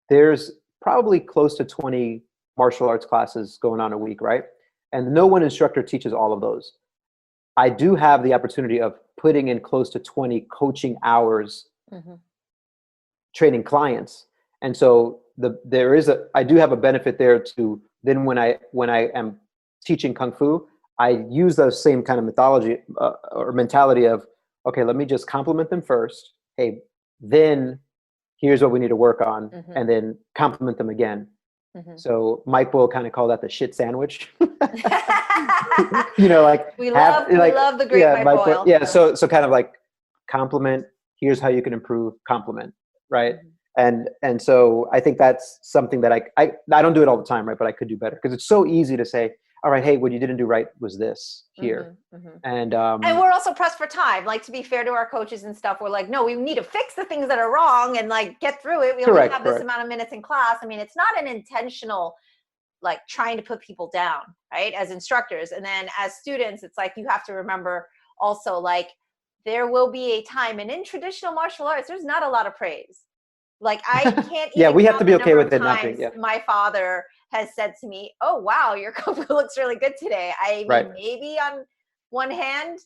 Speaker 3: There's probably close to 20 martial arts classes going on a week, right? And no one instructor teaches all of those. I do have the opportunity of putting in close to 20 coaching hours, training clients. And so I do have a benefit there to then when I am teaching kung fu, I use those same kind of mythology or mentality of, okay, let me just compliment them first. Hey, then here's what we need to work on, and then compliment them again. So Mike will kind of call that the shit sandwich. Like
Speaker 2: we love the great Mike Boyle.
Speaker 3: Yeah, so kind of like compliment. Here's how you can improve. Compliment, right? And so I think that's something that I don't do it all the time, right? But I could do better, because it's so easy to say, all right, hey, what you didn't do right was this here. And
Speaker 2: we're also pressed for time. Like, to be fair to our coaches and stuff, we're like, no, we need to fix the things that are wrong and like get through it. We only have this amount of minutes in class. I mean, it's not an intentional like trying to put people down, right? As instructors. And then as students, it's like, you have to remember also, like, there will be a time, and in traditional martial arts, there's not a lot of praise. Like I can't
Speaker 3: Yeah,
Speaker 2: even
Speaker 3: we have
Speaker 2: count
Speaker 3: to be
Speaker 2: the
Speaker 3: okay
Speaker 2: number
Speaker 3: with
Speaker 2: of
Speaker 3: it not being,
Speaker 2: times
Speaker 3: yeah.
Speaker 2: my father has said to me, "Oh wow, your kung fu looks really good today." I mean,
Speaker 3: Right.
Speaker 2: maybe on one hand,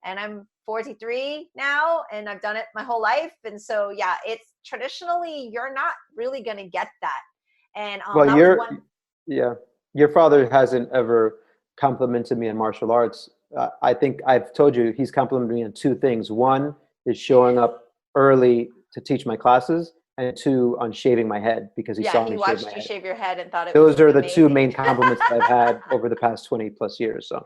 Speaker 2: and I'm 43 now, and I've done it my whole life, and so yeah, it's traditionally you're not really going to get that. And
Speaker 3: Well,
Speaker 2: that was one.
Speaker 3: yeah, your father hasn't ever complimented me in martial arts. I think I've told you he's complimented me on two things. One is showing up early to teach my classes, and two, on shaving my head because he
Speaker 2: Yeah,
Speaker 3: saw
Speaker 2: he
Speaker 3: me shave
Speaker 2: watched
Speaker 3: my
Speaker 2: you
Speaker 3: head.
Speaker 2: shave your head and thought it was
Speaker 3: Those are the two
Speaker 2: amazing.
Speaker 3: main compliments that I've had over the past 20 plus years. So,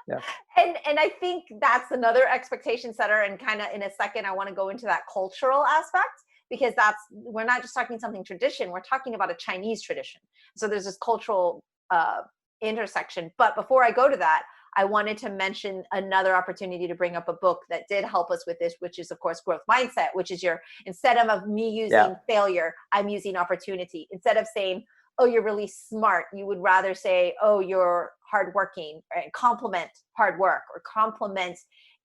Speaker 3: yeah.
Speaker 2: And I think that's another expectation setter. And kind of in a second, I want to go into that cultural aspect because that's we're not just talking something tradition. We're talking about a Chinese tradition. So there's this cultural intersection. But before I go to that, I wanted to mention another opportunity to bring up a book that did help us with this, which is of course Growth Mindset, which is your instead of me
Speaker 3: Yeah.
Speaker 2: using failure, I'm using opportunity. Instead of saying, oh, you're really smart, you would rather say, oh, you're hardworking, and compliment hard work or compliment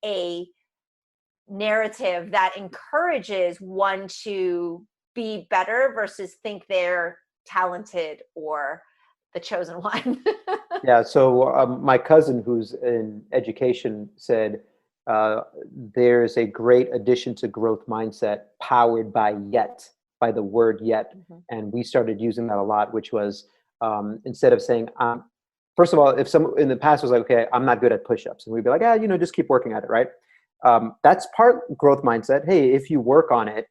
Speaker 2: a narrative that encourages one to be better versus think they're talented or the chosen one.
Speaker 3: Yeah, so my cousin who's in education said there's a great addition to growth mindset powered by yet, by the word yet.
Speaker 2: Mhm.
Speaker 3: And we started using that a lot, which was instead of saying, first of all, if someone in the past was like, okay, I'm not good at push-ups, and we'd be like, yeah, just keep working at it, right? That's part growth mindset. Hey, if you work on it,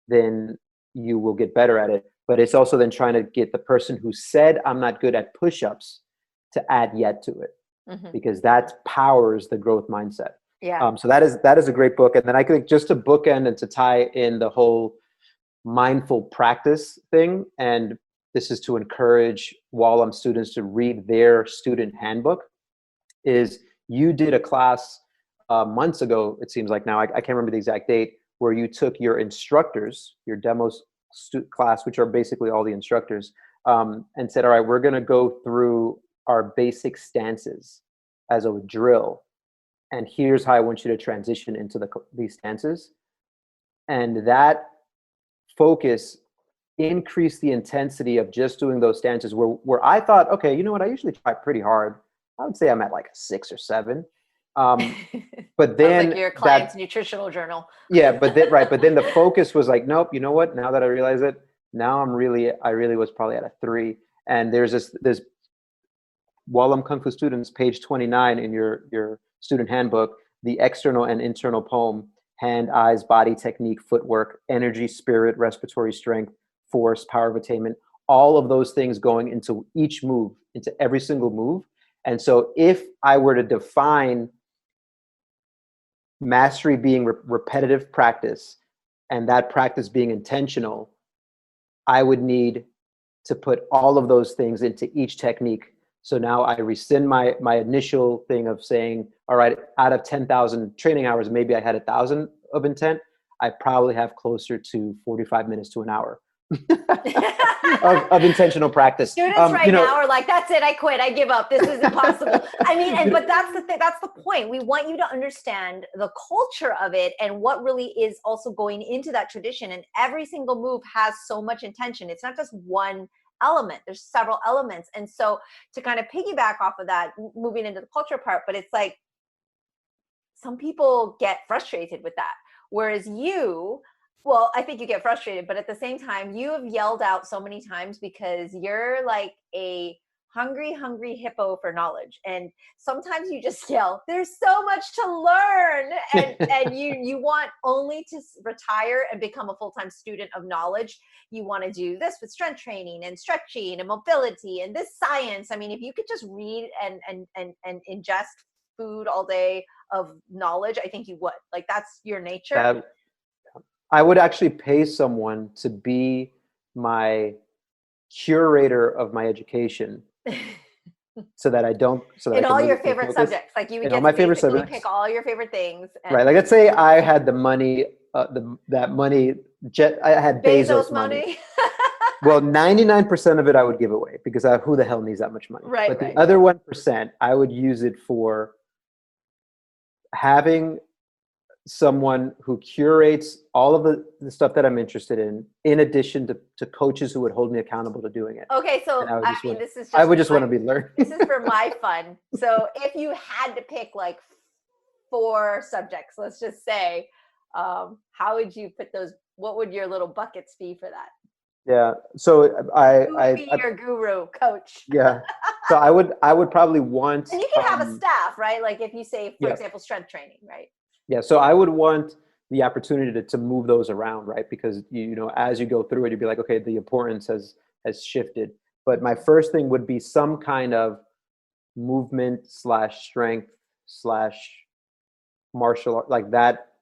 Speaker 3: then you will get better at it. But it's also then trying to get the person who said, I'm not good at push-ups, to add yet to it,
Speaker 2: Mhm.
Speaker 3: because that powers the growth mindset.
Speaker 2: Yeah.
Speaker 3: So that is a great book. And then I think just to bookend and to tie in the whole mindful practice thing, and this is to encourage Wallum students to read their student handbook, is you did a class months ago, it seems like now, I can't remember the exact date, where you took your instructors, your demos class, which are basically all the instructors, and said, all right, we're going to go through our basic stances as a drill. And here's how I want you to transition into these stances. And that focus increased the intensity of just doing those stances where I thought, okay, you know what? I usually try pretty hard. I would say I'm at like a 6 or 7. But then
Speaker 2: like your client's nutritional journal.
Speaker 3: Yeah, but then the focus was like, nope, you know what? Now that I realize it, now I really was probably at a 3. And there's this Wallum Kung Fu students, page 29 in your student handbook, the external and internal poem, hand, eyes, body, technique, footwork, energy, spirit, respiratory strength, force, power of attainment, all of those things going into each move, into every single move. And so if I were to define mastery being repetitive practice and that practice being intentional, I would need to put all of those things into each technique. So now I rescind my initial thing of saying, all right, out of 10,000 training hours, maybe I had 1,000 of intent. I probably have closer to 45 minutes to an hour of intentional practice.
Speaker 2: Students now are like, that's it, I quit, I give up, this is impossible. I mean, but that's the thing, that's the point. We want you to understand the culture of it and what really is also going into that tradition. And every single move has so much intention. It's not just one element, there's several elements. And so to kind of piggyback off of that, moving into the culture part, but it's like some people get frustrated with that. Whereas well, I think you get frustrated, but at the same time, you have yelled out so many times because you're like a hungry hippo for knowledge. And sometimes you just yell, there's so much to learn. And you want only to retire and become a full-time student of knowledge. You want to do this with strength training and stretching and mobility and this science. I mean, if you could just read and ingest food all day of knowledge, I think you would. Like, that's your nature.
Speaker 3: I would actually pay someone to be my curator of my education, so that I don't. So that
Speaker 2: in
Speaker 3: I
Speaker 2: all
Speaker 3: can
Speaker 2: your
Speaker 3: really
Speaker 2: favorite
Speaker 3: focus.
Speaker 2: subjects, like you would
Speaker 3: In
Speaker 2: get
Speaker 3: all my
Speaker 2: to
Speaker 3: favorite
Speaker 2: basically
Speaker 3: subjects.
Speaker 2: pick all your favorite things.
Speaker 3: Right, like let's say I had the money, that money, I had Bezos money. Well, 99% of it I would give away because who the hell needs that much money?
Speaker 2: Right,
Speaker 3: but
Speaker 2: right.
Speaker 3: The other 1%, I would use it for having someone who curates all of the stuff that I'm interested in addition to coaches who would hold me accountable to doing it.
Speaker 2: Okay, so
Speaker 3: And I would
Speaker 2: I
Speaker 3: just
Speaker 2: mean,
Speaker 3: want,
Speaker 2: this is
Speaker 3: I
Speaker 2: just
Speaker 3: would just
Speaker 2: my,
Speaker 3: want to be learned.
Speaker 2: this is for my fun. So if you had to pick like 4 subjects, let's just say, how would you put those? What would your little buckets be for that?
Speaker 3: Yeah. So
Speaker 2: Who would be your guru coach?
Speaker 3: yeah. So I would probably want.
Speaker 2: And you can have a staff, right? Like if you say, for
Speaker 3: Yeah.
Speaker 2: example, strength training, right?
Speaker 3: Yeah. So I would want the opportunity to move those around, right? Because you know, as you go through it, you'd be like, okay, the importance has shifted. But my first thing would be some kind of movement / strength / martial art, like that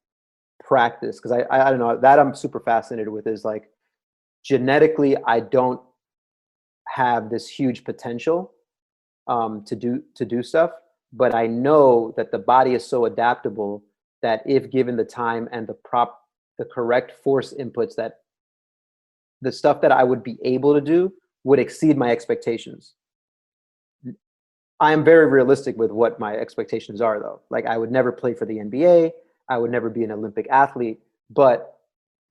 Speaker 3: practice. Because I don't know, that I'm super fascinated with is like genetically I don't have this huge potential to do stuff, but I know that the body is so adaptable that if given the time and the correct force inputs, that the stuff that I would be able to do would exceed my expectations. I am very realistic with what my expectations are, though. Like I would never play for the NBA, I would never be an Olympic athlete, but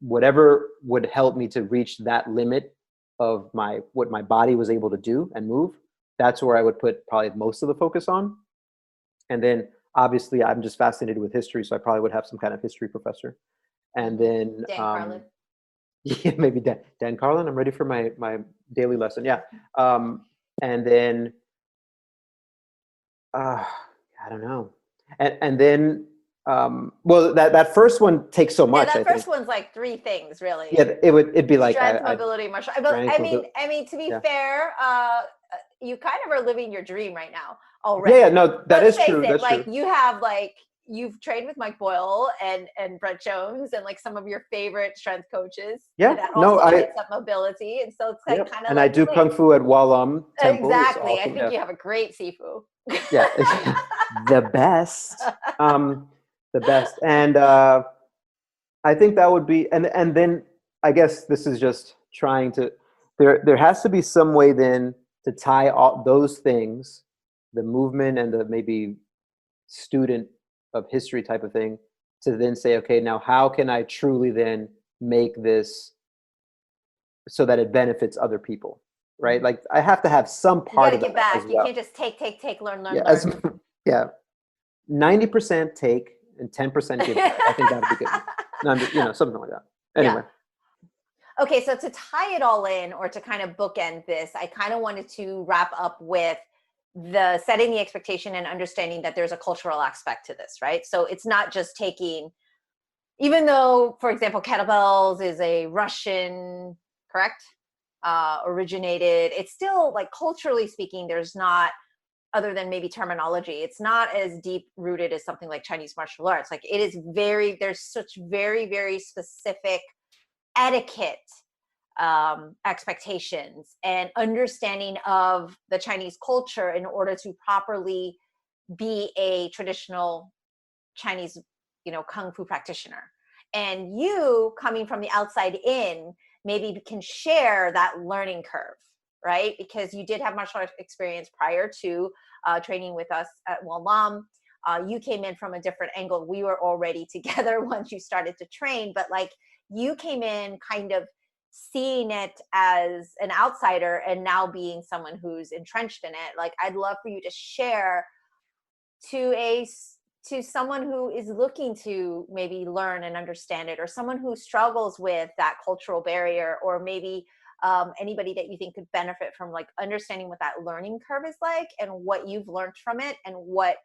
Speaker 3: whatever would help me to reach that limit of what my body was able to do and move, that's where I would put probably most of the focus on. And then obviously I'm just fascinated with history, so I probably would have some kind of history professor. And then
Speaker 2: Dan Carlin.
Speaker 3: Yeah, maybe Dan Carlin. I'm ready for my daily lesson. Yeah. And then I don't know. And then well, that first one takes so much.
Speaker 2: Yeah, that
Speaker 3: I
Speaker 2: first
Speaker 3: think.
Speaker 2: one's like 3 things, really.
Speaker 3: Yeah, it'd be like
Speaker 2: strength, mobility, martial. I mean, to be
Speaker 3: yeah.
Speaker 2: fair, you kind of are living your dream right now already.
Speaker 3: Yeah, no,
Speaker 2: Let's face
Speaker 3: true.
Speaker 2: it,
Speaker 3: That's
Speaker 2: like
Speaker 3: true.
Speaker 2: you have like you've trained with Mike Boyle and Brett Jones and like some of your favorite strength coaches.
Speaker 3: Yeah,
Speaker 2: and that
Speaker 3: no,
Speaker 2: also hits up mobility, and so it's like
Speaker 3: yeah,
Speaker 2: kind of
Speaker 3: and
Speaker 2: like
Speaker 3: I do
Speaker 2: related.
Speaker 3: kung fu at Walam Temple.
Speaker 2: Exactly.
Speaker 3: It's awesome.
Speaker 2: I think you have a great sifu.
Speaker 3: Yeah, the best. The best. And I think that would be, and then I guess this is just trying to, there has to be some way then to tie all those things, the movement and the maybe student of history type of thing, to then say, okay, now how can I truly then make this so that it benefits other people, right? Like I have to have some
Speaker 2: You got
Speaker 3: part
Speaker 2: to
Speaker 3: of
Speaker 2: give
Speaker 3: that
Speaker 2: back.
Speaker 3: as
Speaker 2: You
Speaker 3: well.
Speaker 2: can't just take, learn,
Speaker 3: Yeah,
Speaker 2: learn.
Speaker 3: yeah. 90% take and 10% give back. I think that would be good. Something like that. Anyway.
Speaker 2: Yeah. Okay, so to tie it all in, or to kind of bookend this, I kind of wanted to wrap up with the setting the expectation and understanding that there's a cultural aspect to this, right? So it's not just taking, even though, for example, kettlebells is a Russian, correct? Originated, it's still like culturally speaking, there's not, other than maybe terminology, it's not as deep rooted as something like Chinese martial arts. Like it is there's such very, very specific etiquette, expectations and understanding of the Chinese culture in order to properly be a traditional Chinese, kung fu practitioner. And you coming from the outside in, maybe can share that learning curve, right? Because you did have martial arts experience prior to training with us at Walam. You came in from a different angle. We were already together once you started to train, but like you came in kind of seeing it as an outsider and now being someone who's entrenched in it. Like I'd love for you to share to someone who is looking to maybe learn and understand it, or someone who struggles with that cultural barrier, or maybe anybody that you think could benefit from like understanding what that learning curve is like and what you've learned from it, and what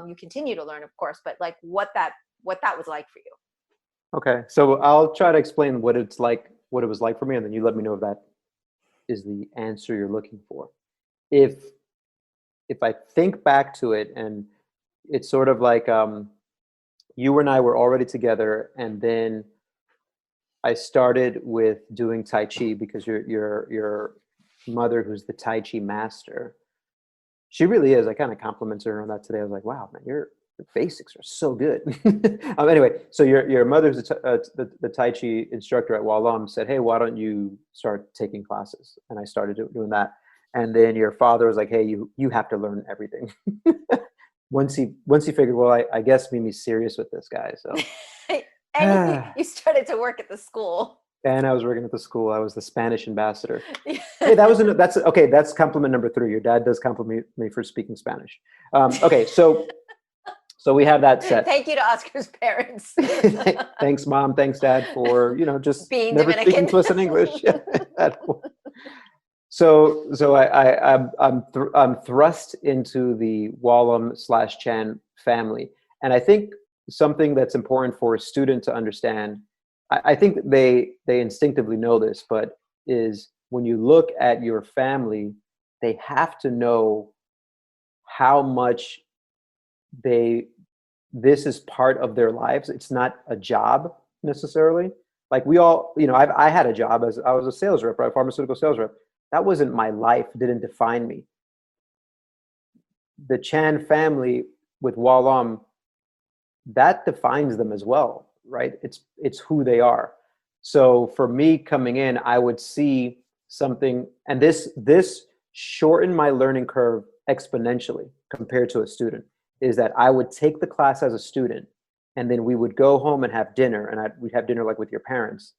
Speaker 2: you continue to learn, of course, but like what that was like for you.
Speaker 3: Okay, so I'll try to explain what it was like for me, and then you let me know if that is the answer you're looking for. If I think back to it, and it's sort of like you and I were already together, and then I started with doing Tai Chi because your mother, who's the Tai Chi master, she really is. I kind of complimented her on that today. I was like, wow, man, your basics are so good. Anyway, so your mother, who's the Tai Chi instructor at Walam, said, hey, why don't you start taking classes? And I started doing that. And then your father was like, hey, you have to learn everything. once he figured, well, I guess Mimi's serious with this guy. So
Speaker 2: And you started to work at the school.
Speaker 3: and I was working at the school. I was the Spanish ambassador. Hey, that's okay. That's compliment number 3. Your dad does compliment me for speaking Spanish. Okay, so we have that set.
Speaker 2: Thank you to Oscar's parents.
Speaker 3: Thanks, Mom. Thanks, Dad, for just
Speaker 2: being
Speaker 3: never
Speaker 2: Dominican.
Speaker 3: speaking to us in English. So I'm thrust into the Wallam/Chan family, and I think something that's important for a student to understand. I think they instinctively know this, but is when you look at your family, they have to know how much this is part of their lives. It's not a job necessarily. Like we all, I had a job as I was a sales rep, right? Pharmaceutical sales rep. That wasn't my life, didn't define me. The Chan family with Wallam, that defines them as well, right? It's who they are. So for me coming in, I would see something, and this shortened my learning curve exponentially compared to a student, is that I would take the class as a student, and then we would go home and have dinner, and we'd have dinner like with your parents.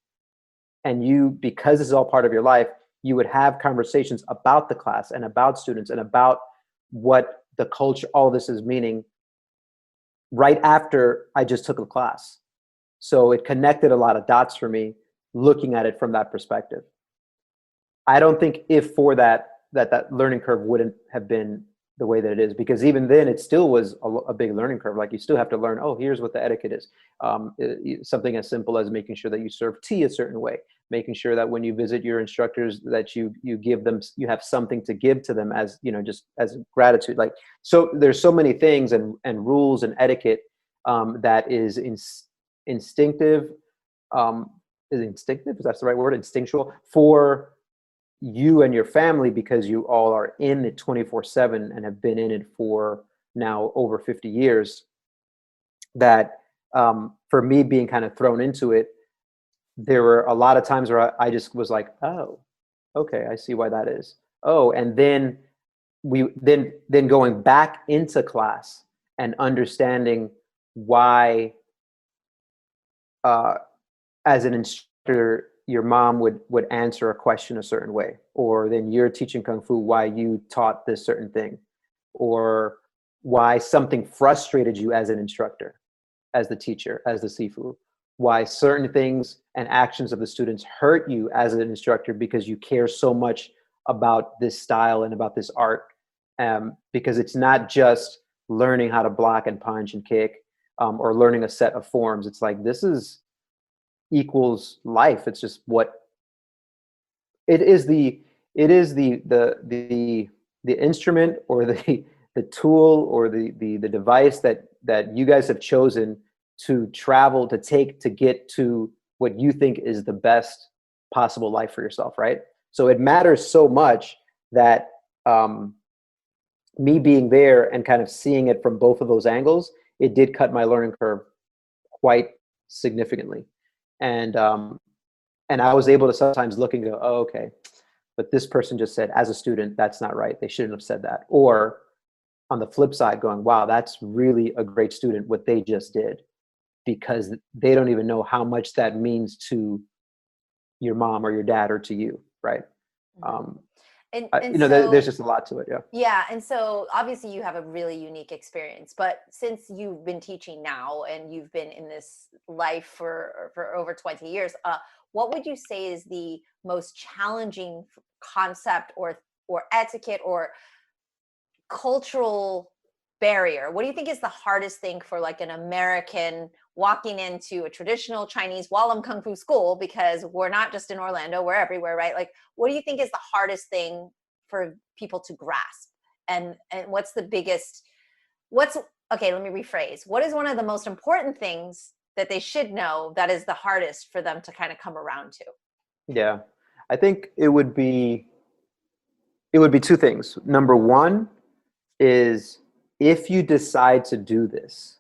Speaker 3: And because this is all part of your life, you would have conversations about the class and about students and about what the culture, all this is meaning right after I just took the class. So it connected a lot of dots for me looking at it from that perspective. I don't think if for that learning curve wouldn't have been the way that it is, because even then it still was a big learning curve. Like you still have to learn, oh, here's what the etiquette is. Something as simple as making sure that you serve tea a certain way, making sure that when you visit your instructors that you give them, you have something to give to them as, just as gratitude. Like, so there's so many things and rules and etiquette that is instinctive. Is instinctive? Is that the right word? Instinctual for you and your family, because you all are in it 24/7 and have been in it for now over 50 years. That for me being kind of thrown into it, there were a lot of times where I just was like, oh, okay, I see why that is. Oh, and then then going back into class and understanding why as an instructor, your mom would answer a question a certain way, or then you're teaching Kung Fu why you taught this certain thing, or why something frustrated you as an instructor, as the teacher, as the Sifu, why certain things and actions of the students hurt you as an instructor because you care so much about this style and about this art. Because it's not just learning how to block and punch and kick, or learning a set of forms. It's like, this is equals life. It's just what it is. The instrument or the tool or the device that you guys have chosen to travel, to take, to get to what you think is the best possible life for yourself, right? So it matters so much that me being there and kind of seeing it from both of those angles, it did cut my learning curve quite significantly. And I was able to sometimes look and go, oh, okay, but this person just said, as a student, that's not right. They shouldn't have said that. Or on the flip side, going, wow, that's really a great student, what they just did, because they don't even know how much that means to your mom or your dad or to you, right? There's just a lot to it.
Speaker 2: Yeah. And so obviously you have a really unique experience, but since you've been teaching now and you've been in this life for over 20 years, what would you say is the most challenging concept or etiquette or cultural barrier? What do you think is the hardest thing for like an American walking into a traditional Chinese Wallam Kung Fu school? Because we're not just in Orlando, we're everywhere, right? Like, what do you think is the hardest thing for people to grasp? And what's the biggest, okay, let me rephrase. What is one of the most important things that they should know that is the hardest for them to kind of come around to?
Speaker 3: Yeah, I think it would be 2 things. Number one is, if you decide to do this,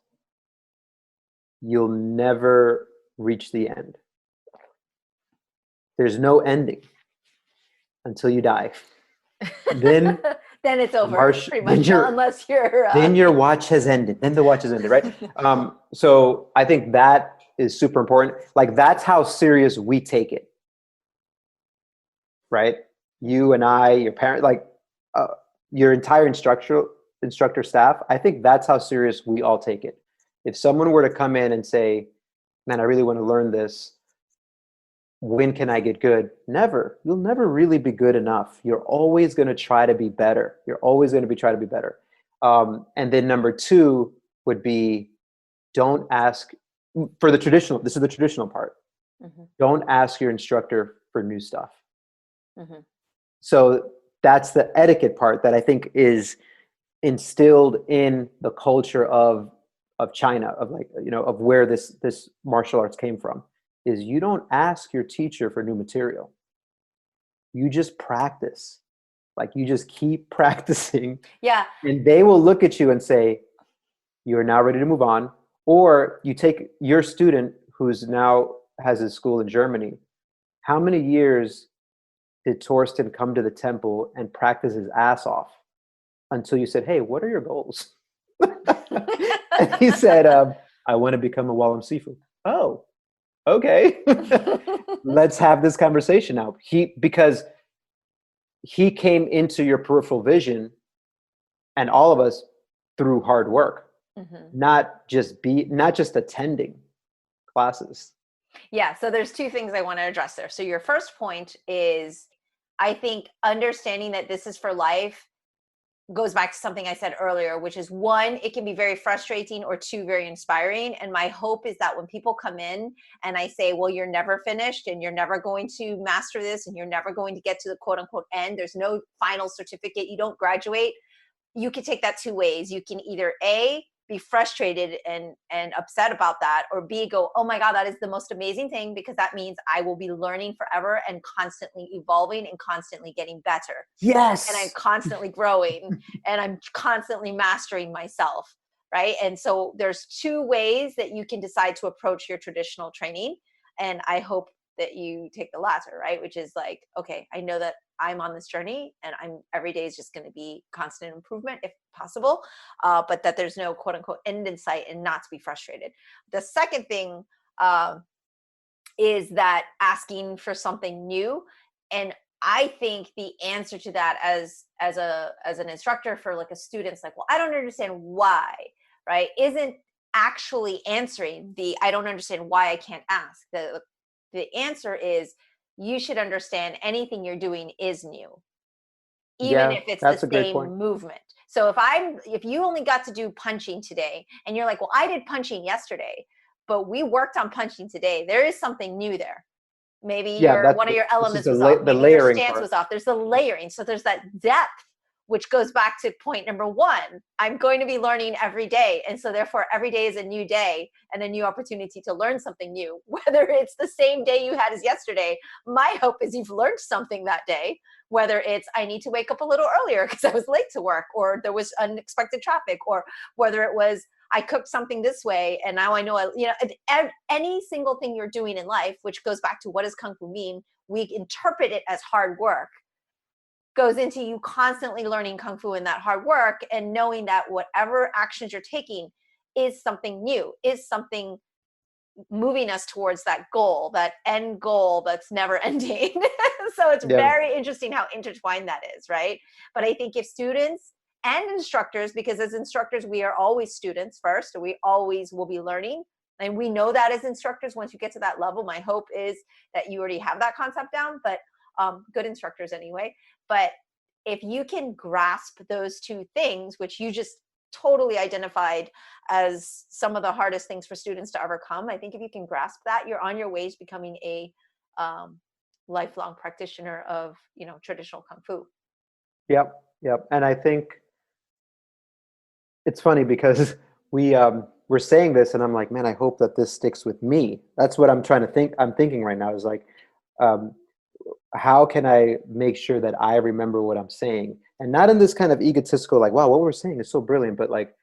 Speaker 3: you'll never reach the end. There's no ending until you die. Then
Speaker 2: Then it's over,
Speaker 3: Marsh-
Speaker 2: pretty
Speaker 3: then
Speaker 2: much,
Speaker 3: you're-
Speaker 2: unless you're.
Speaker 3: then your watch has ended. Then the watch has ended, right? So I think that is super important. Like that's how serious we take it, right? You and I, your parent, like your entire instructor staff. I think that's how serious we all take it. If someone were to come in and say, "Man, I really want to learn this. When can I get good?" Never. You'll never really be good enough. You're always going to try to be better. You're always going to be trying to be better. And then number two would be, don't ask for the traditional. This is the traditional part.
Speaker 2: Mhm.
Speaker 3: Don't ask your instructor for new stuff.
Speaker 2: Mhm.
Speaker 3: So that's the etiquette part that I think is instilled in the culture of China, of like, you know, of where this martial arts came from, is you don't ask your teacher for new material. You just practice. Like you just keep practicing,
Speaker 2: Yeah.
Speaker 3: and they will look at you and say, you're now ready to move on. Or you take your student who's now has his school in Germany. How many years did Torsten come to the temple and practice his ass off until you said, "Hey, what are your goals?" And he said, "I want to become a Wallam Sifu." Oh, okay. Let's have this conversation now. Because he came into your peripheral vision, and all of us, through hard work,
Speaker 2: Mhm.
Speaker 3: not just attending classes.
Speaker 2: Yeah, so there's two things I want to address there. So your first point is, I think understanding that this is for life goes back to something I said earlier, which is one, it can be very frustrating, or two, very inspiring. And my hope is that when people come in and I say, well, you're never finished and you're never going to master this and you're never going to get to the quote unquote end, there's no final certificate, you don't graduate. You can take that two ways. You can either A, be frustrated and upset about that, or B, go, oh my God, that is the most amazing thing, because that means I will be learning forever and constantly evolving and constantly getting better.
Speaker 3: Yes.
Speaker 2: And I'm constantly growing and I'm constantly mastering myself, right? And so there's two ways that you can decide to approach your traditional training. And I hope that you take the latter, right? Which is like, okay, I know that I'm on this journey and every day is just going to be constant improvement if possible, but that there's no quote unquote end in sight, and not to be frustrated. The second thing is that asking for something new. And I think the answer to that as an instructor for like a student's like, well, I don't understand why, right? Isn't actually answering the I don't understand why I can't ask. The answer is, you should understand anything you're doing is new, even
Speaker 3: Yeah,
Speaker 2: if it's
Speaker 3: that's
Speaker 2: the
Speaker 3: a great
Speaker 2: same
Speaker 3: point.
Speaker 2: movement. So if you only got to do punching today and you're like, well, I did punching yesterday, but we worked on punching today, there is something new there. Maybe
Speaker 3: Yeah,
Speaker 2: one of your
Speaker 3: this is
Speaker 2: elements
Speaker 3: the
Speaker 2: was off.
Speaker 3: the
Speaker 2: Maybe your
Speaker 3: layering
Speaker 2: stance
Speaker 3: part.
Speaker 2: was off. There's the layering. So there's that depth, which goes back to point number one. I'm going to be learning every day. And so therefore every day is a new day and a new opportunity to learn something new. Whether it's the same day you had as yesterday, my hope is you've learned something that day. Whether it's I need to wake up a little earlier because I was late to work, or there was unexpected traffic, or whether it was I cooked something this way and now I know, any single thing you're doing in life, which goes back to what does Kung Fu mean? We interpret it as hard work, goes into you constantly learning Kung Fu in that hard work and knowing that whatever actions you're taking is something new, is something moving us towards that goal, that end goal that's never ending. So it's very interesting how intertwined that is, right? But I think if students and instructors, because as instructors, we are always students first, we always will be learning. And we know that as instructors, once you get to that level, my hope is that you already have that concept down, but good instructors anyway. But if you can grasp those two things, which you just totally identified as some of the hardest things for students to overcome, I think if you can grasp that, you're on your way to becoming a lifelong practitioner of, traditional Kung Fu.
Speaker 3: Yep. And I think it's funny because we're saying this and I'm like, man, I hope that this sticks with me. That's what I'm thinking right now is like, how can I make sure that I remember what I'm saying? And not in this kind of egotistical, like, wow, what we're saying is so brilliant, but like,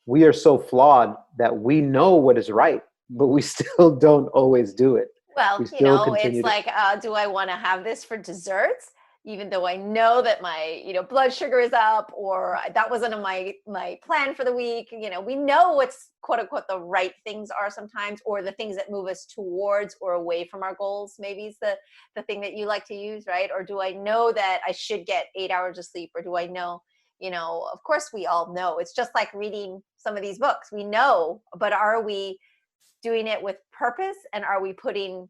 Speaker 3: we are so flawed that we know what is right, but we still don't always do it.
Speaker 2: Well,
Speaker 3: We still continue
Speaker 2: it's like, do I want to have this for desserts? even though I know that my, blood sugar is up, or that wasn't on my plan for the week. We know what's quote unquote the right things are sometimes, or the things that move us towards or away from our goals. Maybe it's the thing that you like to use, right? Or do I know that I should get 8 hours of sleep? Or do I know, of course we all know. It's just like reading some of these books. We know, but are we doing it with purpose, and are we putting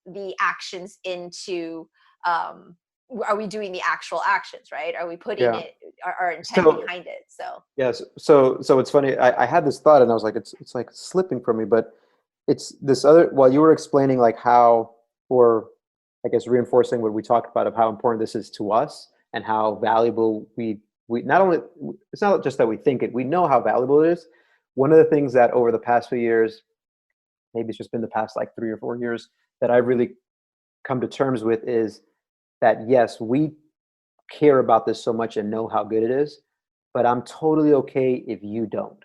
Speaker 2: the actions into, are we doing the actual actions, right? Are we putting
Speaker 3: Yeah.
Speaker 2: it, our intent
Speaker 3: So
Speaker 2: behind it? So
Speaker 3: yes. So it's funny. I had this thought and I was like, it's like slipping from me, but it's this other, while you were explaining like how, or I guess reinforcing what we talked about of how important this is to us and how valuable we not only, it's not just that we think it, we know how valuable it is. One of the things that over the past few years, maybe it's just been the past like 3 or 4 years, that I've really come to terms with is that yes, we care about this so much and know how good it is, but I'm totally okay if you don't.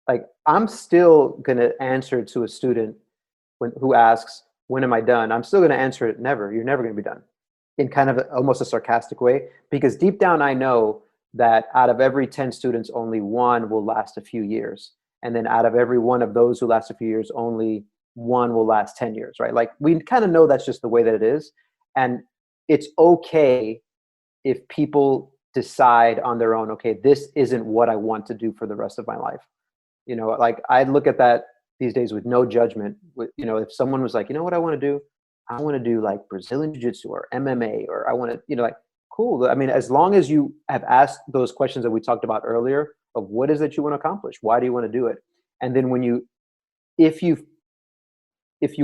Speaker 3: Like I'm still going to answer to a student who asks, when am I done? I'm still going to answer it, never. You're never going to be done, in kind of almost a sarcastic way, because deep down I know that out of every 10 students, only one will last a few years. And then out of every one of those who last a few years, only one will last 10 years, right? Like we kind of know that's just the way that it is. And it's okay if people decide on their own, okay, this isn't what I want to do for the rest of my life. Like I look at that these days with no judgment. If someone was like, you know what I want to do? I want to do like Brazilian Jiu-Jitsu or MMA, or I want to, like, cool. I mean, as long as you have asked those questions that we talked about earlier of what is it you want to accomplish? Why do you want to do it? And then if you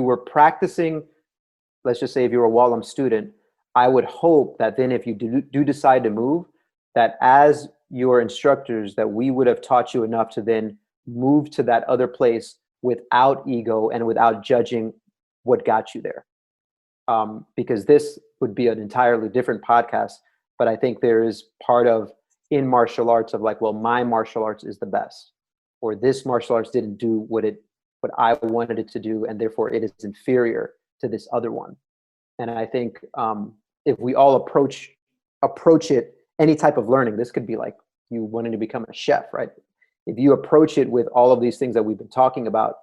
Speaker 3: were practicing, let's just say if you're a Wallum student, I would hope that then if you do decide to move, that as your instructors, that we would have taught you enough to then move to that other place without ego and without judging what got you there. Because this would be an entirely different podcast, but I think there is part of in martial arts of like, well, my martial arts is the best, or this martial arts didn't do what I wanted it to do, and therefore it is inferior to this other one. And I think if we all approach it, any type of learning, this could be like you wanting to become a chef, right? If you approach it with all of these things that we've been talking about,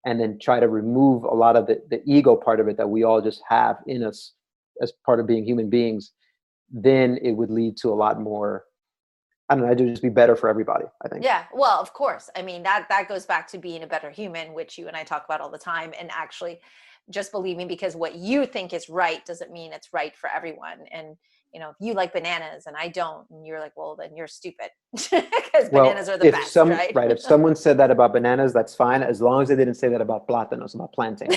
Speaker 3: and then try to remove a lot of the ego part of it that we all just have in us as part of being human beings, then it would lead to a lot more, I don't know, it'd just be better for everybody, I think.
Speaker 2: yeah, well, of course. I mean, that goes back to being a better human, which you and I talk about all the time, and actually just believing because what you think is right doesn't mean it's right for everyone. And if you like bananas and I don't, and you're like, well, then you're stupid because bananas are the best, right?
Speaker 3: Right. If someone said that about bananas, that's fine, as long as they didn't say that about plátanos, about plantains.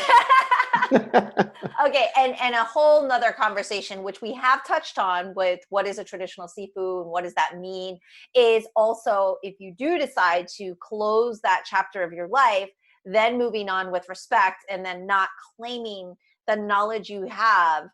Speaker 2: Okay, and a whole nother conversation, which we have touched on with what is a traditional sifu and what does that mean, is also if you do decide to close that chapter of your life, then moving on with respect, and then not claiming the knowledge you have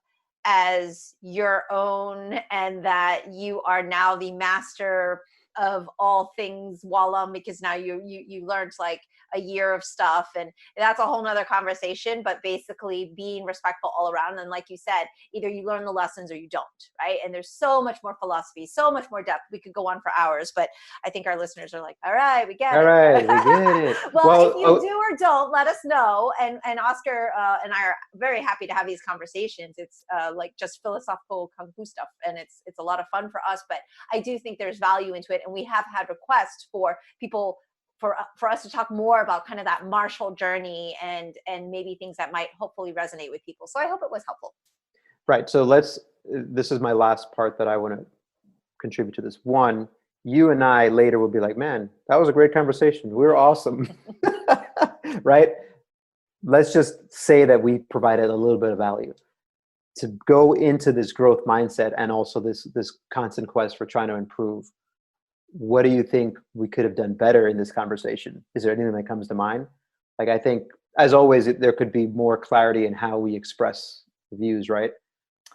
Speaker 2: as your own, and that you are now the master of all things Wallum, because now you learned like a year of stuff, and that's a whole nother conversation. But basically being respectful all around, and like you said, either you learn the lessons or you don't, right? And there's so much more philosophy, so much more depth. We could go on for hours, but I think our listeners are like, all right, we get it.
Speaker 3: All right, we get it.
Speaker 2: Well, if you do or don't, let us know. And Oscar and I are very happy to have these conversations. It's like just philosophical kung fu stuff, and it's a lot of fun for us. But I do think there's value into it, and we have had requests for people for us to talk more about kind of that martial journey and maybe things that might hopefully resonate with people. So I hope it was helpful.
Speaker 3: Right. So this is my last part that I want to contribute to this. One, you and I later will be like, man, that was a great conversation. We were awesome. Right. Let's just say that we provided a little bit of value to go into this growth mindset, and also this constant quest for trying to improve. What do you think we could have done better in this conversation? Is there anything that comes to mind? Like, I think, as always, there could be more clarity in how we express views, right?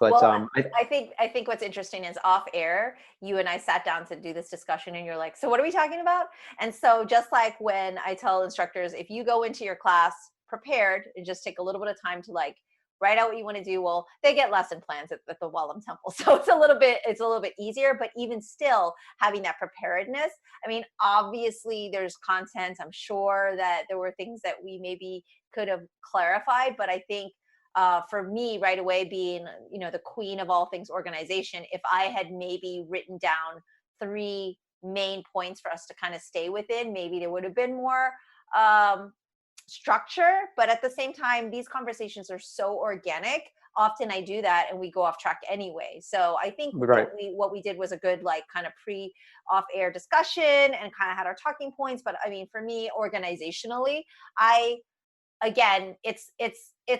Speaker 3: But
Speaker 2: well, I think what's interesting is off air, you and I sat down to do this discussion, and you're like, so what are we talking about? And so just like when I tell instructors, if you go into your class prepared and just take a little bit of time to like write out what you want to do. Well, they get lesson plans at the Wallam Temple, so it's a little bit easier. But even still, having that preparedness. I mean, obviously, there's content. I'm sure that there were things that we maybe could have clarified, but I think for me, right away, being the queen of all things organization, if I had maybe written down 3 main points for us to kind of stay within, maybe there would have been more structure. But at the same time, these conversations are so organic. Often I do that and we go off track anyway. So I think
Speaker 3: Right.
Speaker 2: what we did was a good kind of off-air discussion and kind of had our talking points. But I mean, for me, organizationally, again, it's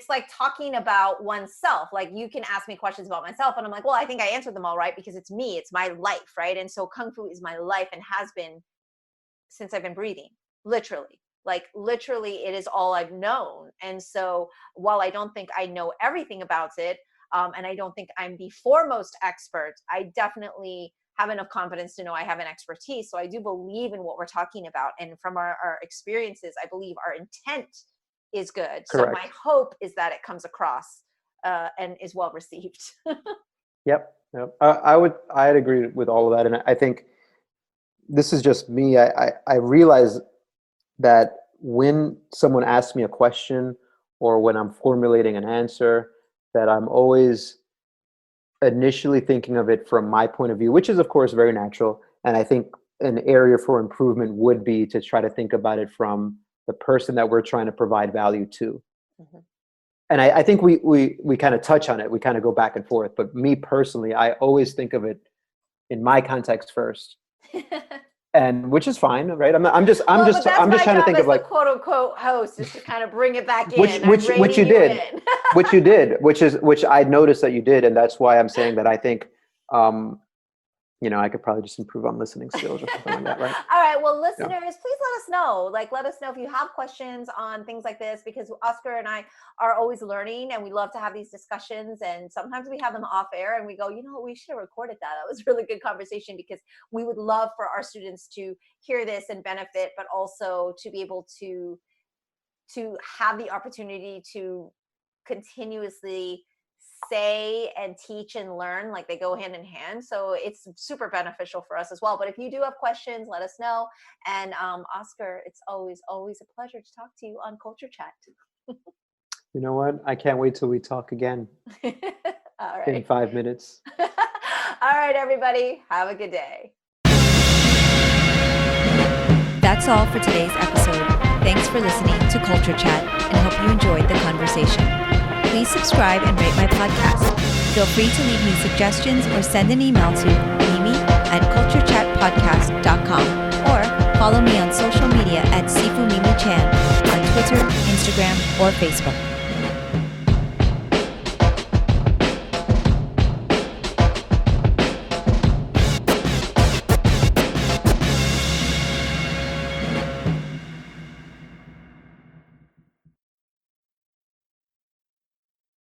Speaker 2: like talking about oneself. Like, you can ask me questions about myself and I'm like, well, I think I answered them all right, because it's me, it's my life, right? And so Kung Fu is my life and has been since I've been breathing, literally. Like, literally, it is all I've known. And so while I don't think I know everything about it, and I don't think I'm the foremost expert, I definitely have enough confidence to know I have an expertise. So I do believe in what we're talking about. And from our experiences, I believe our intent is good.
Speaker 3: Correct.
Speaker 2: So my hope is that it comes across and is well received.
Speaker 3: Yep. I'd agree with all of that. And I think this is just me. I realize that when someone asks me a question or when I'm formulating an answer, that I'm always initially thinking of it from my point of view, which is of course very natural. And I think an area for improvement would be to try to think about it from the person that we're trying to provide value to. Mm-hmm. And I think we kind of touch on it. We kind of go back and forth. But me personally, I always think of it in my context first, and which is fine, right? I'm just trying to think of, like,
Speaker 2: quote unquote host, is to kind of bring it back in.
Speaker 3: Which you did, which I noticed that you did, and that's why I'm saying that I think. I could probably just improve on listening skills or something like that, right?
Speaker 2: All right. Well, listeners, please let us know. Let us know if you have questions on things like this, because Oscar and I are always learning and we love to have these discussions. And sometimes we have them off air and we go, we should have recorded that. That was a really good conversation, because we would love for our students to hear this and benefit, but also to be able to have the opportunity to continuously say and teach and learn. Like, they go hand in hand. So it's super beneficial for us as well. But if you do have questions, let us know. And Oscar, it's always a pleasure to talk to you on Culture Chat.
Speaker 3: You know what? I can't wait till we talk again.
Speaker 2: All right.
Speaker 3: In 5 minutes.
Speaker 2: All right, everybody. Have a good day.
Speaker 1: That's all for today's episode. Thanks for listening to Culture Chat, and hope you enjoyed the conversation. Please subscribe and rate my podcast. Feel free to leave me suggestions or send an email to mimi@culturechatpodcast.com, or follow me on social media at Sifu Mimi Chan on Twitter, Instagram, or Facebook.